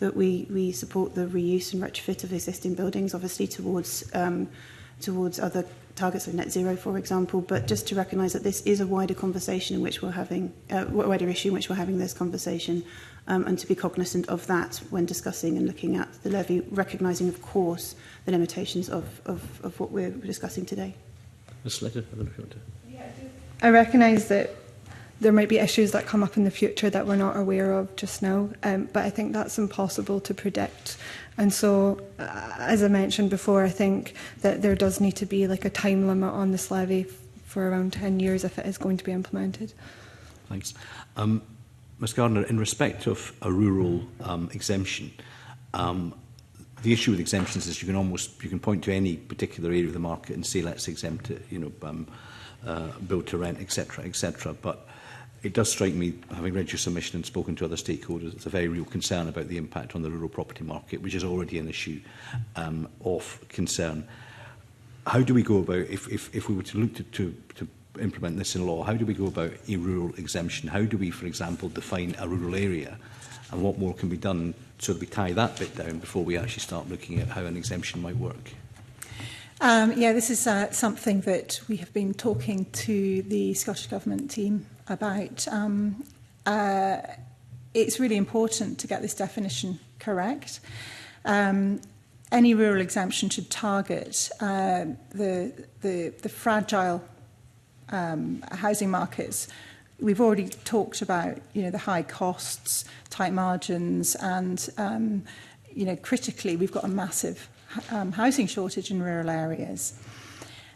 J: that we support the reuse and retrofit of existing buildings, obviously towards other targets of net zero, for example. But just to recognise that this is a wider conversation in which we're having wider issue in which we're having this conversation, and to be cognizant of that when discussing and looking at the levy, recognising, of course, the limitations of what we're discussing today.
F: Ms Slater, I don't know if you want to.
K: I recognise that there might be issues that come up in the future that we're not aware of just now, but I think that's impossible to predict. And so, as I mentioned before, I think that there does need to be like a time limit on this levy for around 10 years if it is going to be implemented.
F: Thanks. Ms Gardner, in respect of a rural exemption, the issue with exemptions is you can point to any particular area of the market and say let's exempt it, build to rent, etc., etc. But it does strike me, having read your submission and spoken to other stakeholders, it's a very real concern about the impact on the rural property market, which is already an issue of concern. How do we go about, if we were to look to implement this in law, how do we go about a rural exemption? How do we, for example, define a rural area? And what more can be done so that we tie that bit down before we actually start looking at how an exemption might work?
L: This is something that we have been talking to the Scottish Government team about. It's really important to get this definition correct. Any rural exemption should target the fragile housing markets. We've already talked about, the high costs, tight margins, and, critically, we've got a massive housing shortage in rural areas.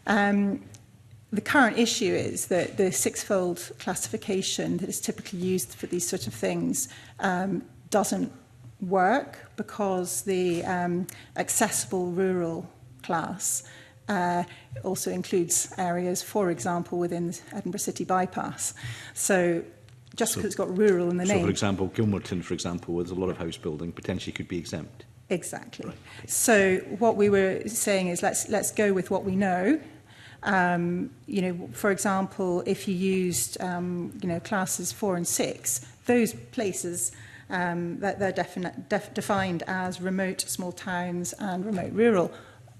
L: The current issue is that the six-fold classification that is typically used for these sort of things doesn't work because the accessible rural class also includes areas, for example, within Edinburgh City Bypass. So just because it's got rural in the name.
F: So, for example, Gilmerton, for example, where there's a lot of house building, potentially could be exempt.
L: Exactly.
F: Right.
L: So what we were saying is let's go with what we know, You know, for example, if you used, you know, classes 4 and 6, those places that they're defined as remote small towns and remote rural,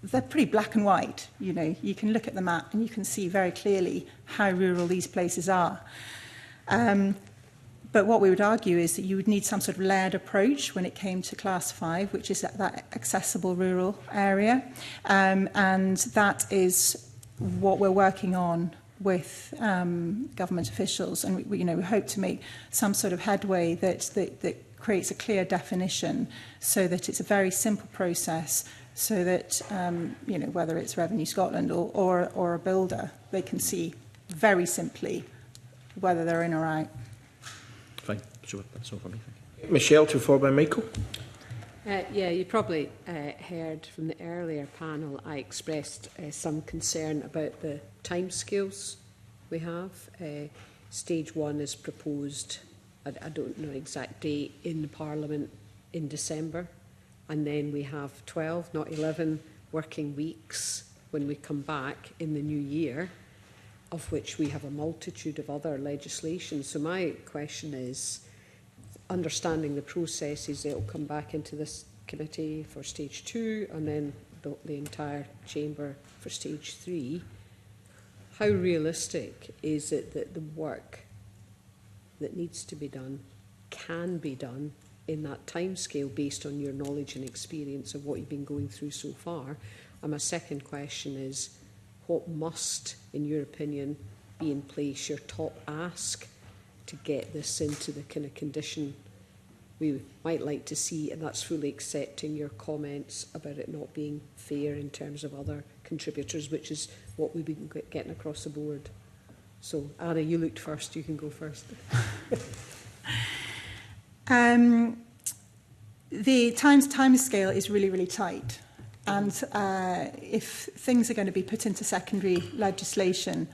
L: they're pretty black and white. You know, you can look at the map and you can see very clearly how rural these places are. But what we would argue is that you would need some sort of layered approach when it came to Class 5, which is that accessible rural area. And that is what we're working on with government officials. And we hope to make some sort of headway that creates a clear definition so that it's a very simple process so that, whether it's Revenue Scotland or a builder, they can see very simply whether they're in or out.
A: Fine, sure, that's all for me. Thank you. Michelle, to follow by Michael.
I: Yeah, you probably heard from the earlier panel, I expressed some concern about the timescales we have. Stage 1 is proposed, I don't know the exact date, in the Parliament in December. And then we have 12, not 11, working weeks when we come back in the new year, of which we have a multitude of other legislation. So my question is, understanding the processes that will come back into this committee for stage 2 and then the entire chamber for stage 3, how realistic is it that the work that needs to be done can be done in that timescale based on your knowledge and experience of what you've been going through so far? And my second question is, what must, in your opinion, be in place, your top ask to get this into the kind of condition we might like to see? And that's fully accepting your comments about it not being fair in terms of other contributors, which is what we've been getting across the board. So, Anna, you looked first. You can go first.
L: The time scale is really, really tight. And if things are going to be put into secondary legislation,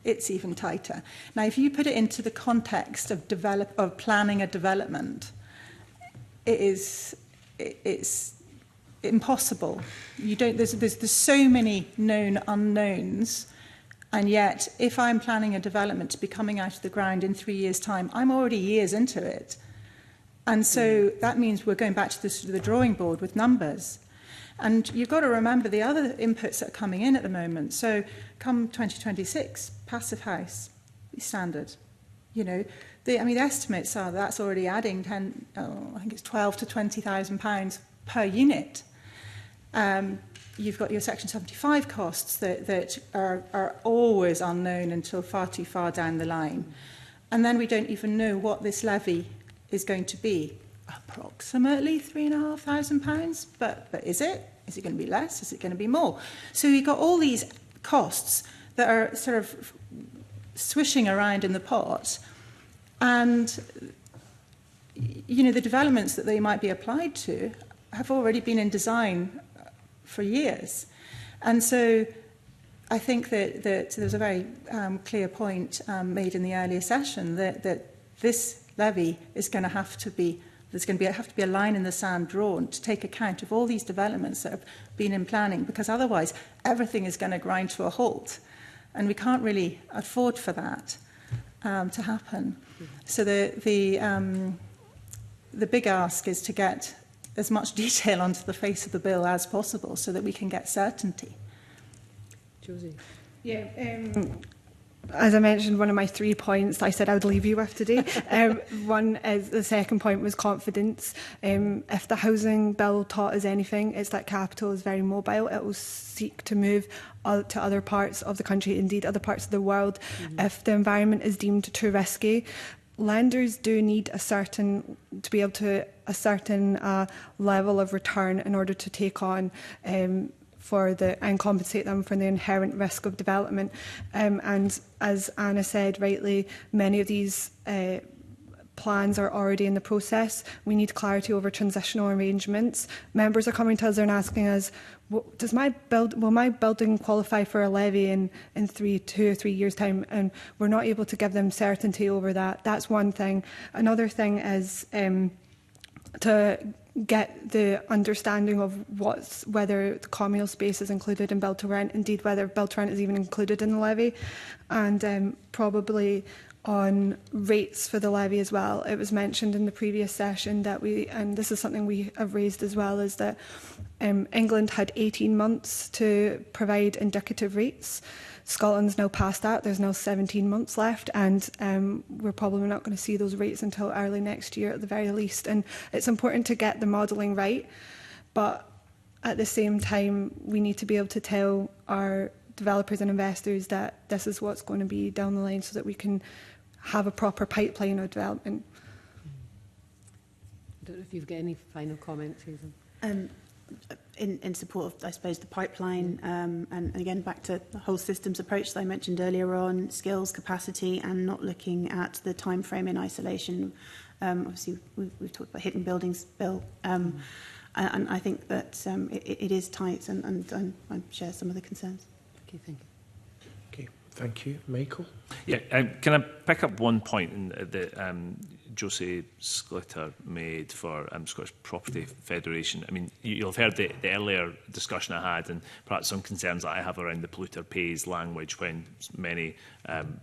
L: it's even tighter. Now, if you put it into the context of planning a development, it's impossible. There's so many known unknowns, and yet if I'm planning a development to be coming out of the ground in 3 years' time, I'm already years into it. And so that means we're going back to the drawing board with numbers. And you've got to remember the other inputs that are coming in at the moment. So come 2026, Passive House standard. The estimates are that's already adding I think it's £12,000 to £20,000 per unit. You've got your Section 75 costs that are always unknown until far too far down the line. And then we don't even know what this levy is going to be. Approximately £3,500, but is it? Is it going to be less? Is it going to be more? So you've got all these costs that are sort of swishing around in the pot, and the developments that they might be applied to have already been in design for years. And so I think that there's a very clear point made in the earlier session that this levy is going to have to be a line in the sand drawn to take account of all these developments that have been in planning, because otherwise everything is going to grind to a halt, and we can't really afford for that to happen. So the big ask is to get as much detail onto the face of the bill as possible so that we can get certainty.
I: Josie.
K: Yeah. As I mentioned, one of my 3 points I said I would leave you with today. One is the second point was confidence. If the housing bill taught us anything, it's that capital is very mobile. It will seek to move to other parts of the country, indeed other parts of the world, if the environment is deemed too risky. Lenders do need a certain level of return in order to take on and compensate them for the inherent risk of development. And as Anna said rightly, many of these plans are already in the process. We need clarity over transitional arrangements. Members are coming to us and asking us, will my building qualify for a levy in 2 or 3 years' time? And we're not able to give them certainty over that. That's one thing. Another thing is get the understanding of whether the communal space is included in build to rent, indeed whether build to rent is even included in the levy, and probably on rates for the levy as well. It was mentioned in the previous session that and this is something we have raised as well, is that England had 18 months to provide indicative rates. Scotland's now past that. There's now 17 months left, and we're probably not going to see those rates until early next year at the very least. And it's important to get the modelling right, but at the same time, we need to be able to tell our developers and investors that this is what's going to be down the line, so that we can have a proper pipeline of development.
I: I don't know if you've got any final comments, Susan.
J: In support of, I suppose, the pipeline, and again back to the whole systems approach that I mentioned earlier on, skills, capacity, and not looking at the time frame in isolation. Obviously, we've talked about hitting buildings bill, and I think that it is tight, and I share some of the concerns.
I: Okay, thank you.
A: Okay, thank you. Michael?
G: Yeah, can I pick up one point that Josie Splitter made for Scottish Property Federation? I mean, you'll have heard the earlier discussion I had, and perhaps some concerns that I have around the polluter pays language, when many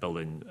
G: building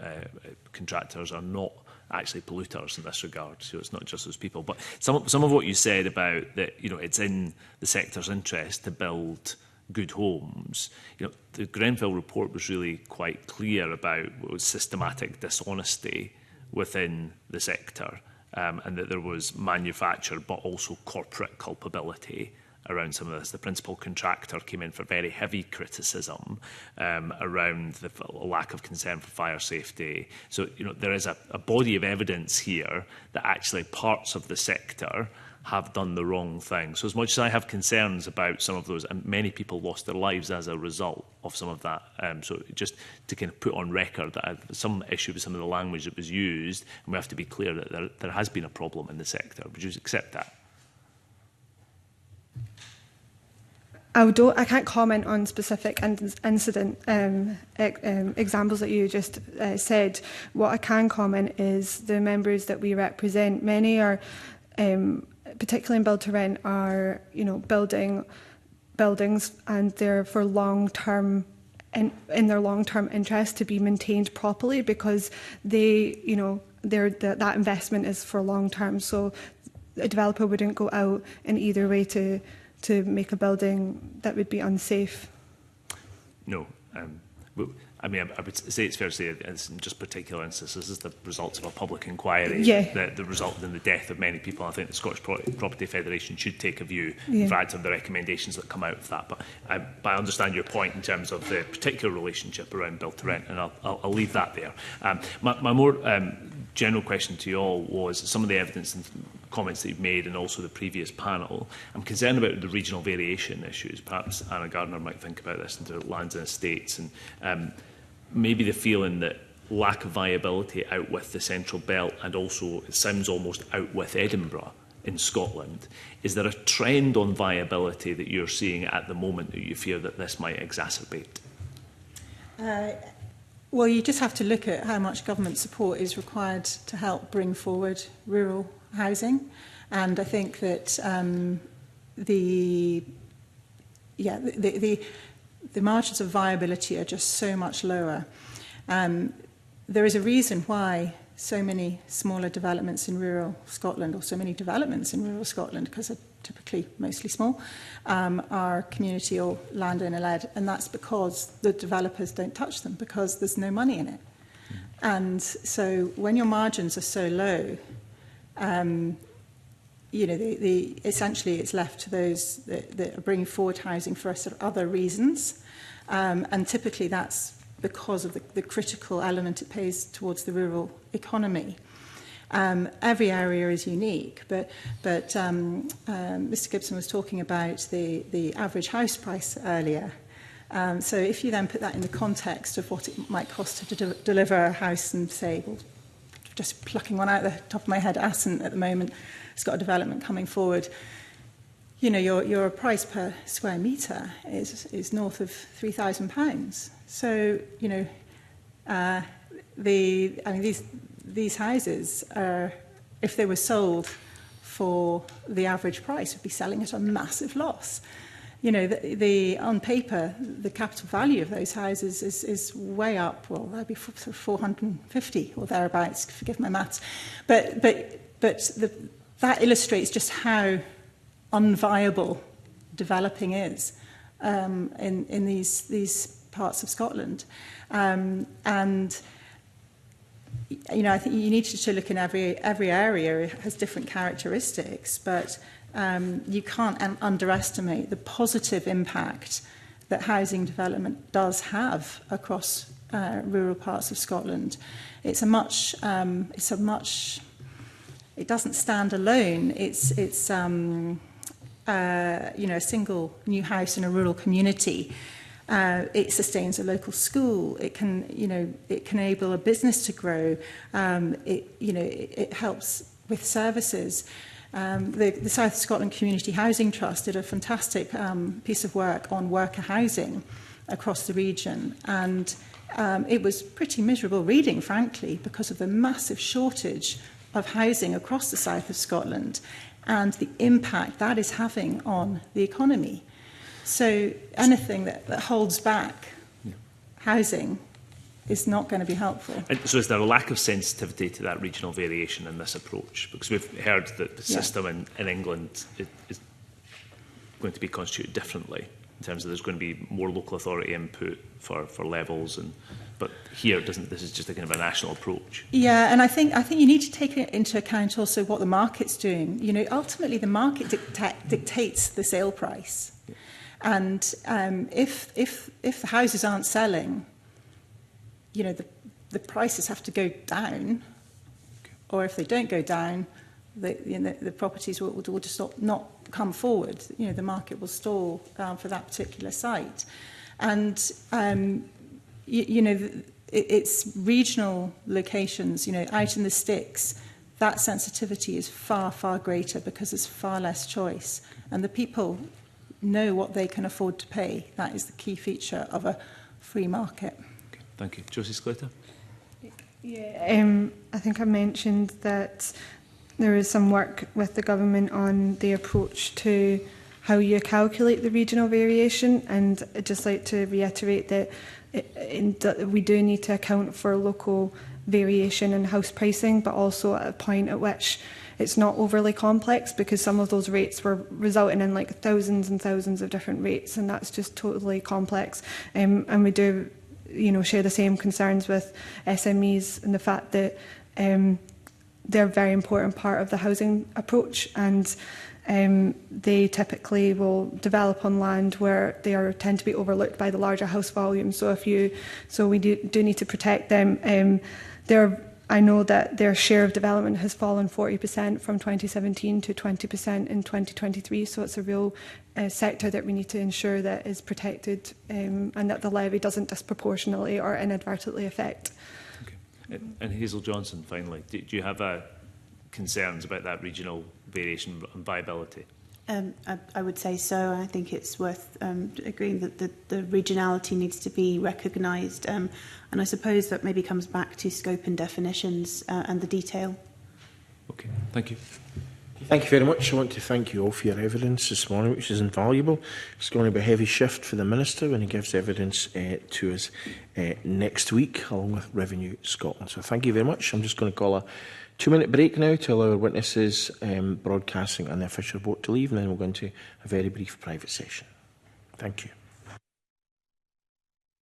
G: contractors are not actually polluters in this regard. So it's not just those people. But some of what you said about that, you know, it's in the sector's interest to build good homes. You know, the Grenfell report was really quite clear about what was systematic dishonesty within the sector, and that there was manufacture but also corporate culpability around some of this. The principal contractor came in for very heavy criticism around the lack of concern for fire safety. So, you know, there is a body of evidence here that actually parts of the sector have done the wrong thing. So as much as I have concerns about some of those, and many people lost their lives as a result of some of that, so just to kind of put on record that I have some issue with some of the language that was used, and we have to be clear that there has been a problem in the sector. Would you accept that?
K: I can't comment on specific incident examples that you just said. What I can comment is the members that we represent. Many are, particularly in build to rent, are, you know, building buildings, and they're for long-term, in their long-term interest to be maintained properly, because they, you know, that investment is for long-term. So a developer wouldn't go out in either way to make a building that would be unsafe. No.
G: I mean, I would say it's fair to say in just particular instances, this is the results of a public inquiry that resulted in the death of many people. I think the Scottish Property Federation should take a view, in fact, on the recommendations that come out of that. But I understand your point in terms of the particular relationship around build to rent, and I'll leave that there. My more general question to you all was some of the evidence and comments that you've made, and also the previous panel. I'm concerned about the regional variation issues. Perhaps Anna Gardner might think about this into lands and estates, and maybe the feeling that lack of viability out with the Central Belt, and also it sounds almost out with Edinburgh in Scotland. Is there a trend on viability that you're seeing at the moment that you fear that this might exacerbate?
L: Well, you just have to look at how much government support is required to help bring forward rural housing, and I think that the margins of viability are just so much lower. There is a reason why so many smaller developments in rural Scotland, or so many developments in rural Scotland, because they're typically mostly small, are community or landowner-led, and that's because the developers don't touch them, because there's no money in it. And so when your margins are so low, you know, essentially it's left to those that are bringing forward housing for sort of other reasons, and typically that's because of the critical element it plays towards the rural economy. Every area is unique, but Mr. Gibson was talking about the average house price earlier. So if you then put that in the context of what it might cost to deliver a house, and say, well, just plucking one out the top of my head, Aston at the moment has got a development coming forward. You know, your price per square metre is north of £3,000. So, you know, these houses are, if they were sold for the average price would be selling at a massive loss. You know, on paper, the capital value of those houses is way up. Well, that'd be sort of 450 or thereabouts. Forgive my maths, but that illustrates just how unviable developing is in these parts of Scotland, and you know, I think you need to look in every area. It has different characteristics, but you can't underestimate the positive impact that housing development does have across rural parts of Scotland. It doesn't stand alone. It's you know, a single new house in a rural community. It sustains a local school. It can, you know, it can enable a business to grow. It helps with services. The South Scotland Community Housing Trust did a fantastic piece of work on worker housing across the region, and it was pretty miserable reading, frankly, because of the massive shortage of housing across the south of Scotland and the impact that is having on the economy. So anything that holds back housing is not going to be helpful.
G: And so is there a lack of sensitivity to that regional variation in this approach? Because we've heard that the system in England is going to be constituted differently in terms of there's going to be more local authority input for levels, but here this is just a kind of a national approach.
L: Yeah, and I think you need to take into account also what the market's doing. You know, ultimately the market dictates the sale price, and if the houses aren't selling, you know, the prices have to go down, or if they don't go down, the properties will just not come forward. You know, the market will stall for that particular site, and you know, it's regional locations. You know, out in the sticks, that sensitivity is far, far greater because there's far less choice, and the people know what they can afford to pay. That is the key feature of a free market.
G: Thank you. Josie Sclater?
K: Yeah, I think I mentioned that there is some work with the government on the approach to how you calculate the regional variation, and I'd just like to reiterate that we do need to account for local variation in house pricing, but also at a point at which it's not overly complex, because some of those rates were resulting in like thousands and thousands of different rates, and that's just totally complex. And we do, you know, share the same concerns with SMEs and the fact that they're a very important part of the housing approach, and they typically will develop on land where they tend to be overlooked by the larger house volume. So we do need to protect them. I know that their share of development has fallen 40% from 2017 to 20% in 2023. So it's a real sector that we need to ensure that is protected, and that the levy doesn't disproportionately or inadvertently affect.
G: Okay. And Hazel Johnson, finally, do you have concerns about that regional variation and viability?
J: I would say so. I think it's worth agreeing that the regionality needs to be recognised, and I suppose that maybe comes back to scope and definitions and the detail.
G: Okay, thank you.
A: Thank you very much. I want to thank you all for your evidence this morning, which is invaluable. It's going to be a heavy shift for the Minister when he gives evidence to us next week, along with Revenue Scotland. So thank you very much. I'm just going to call a 2-minute break now to allow our witnesses, broadcasting and the official report to leave, and then we'll go into a very brief private session. Thank you.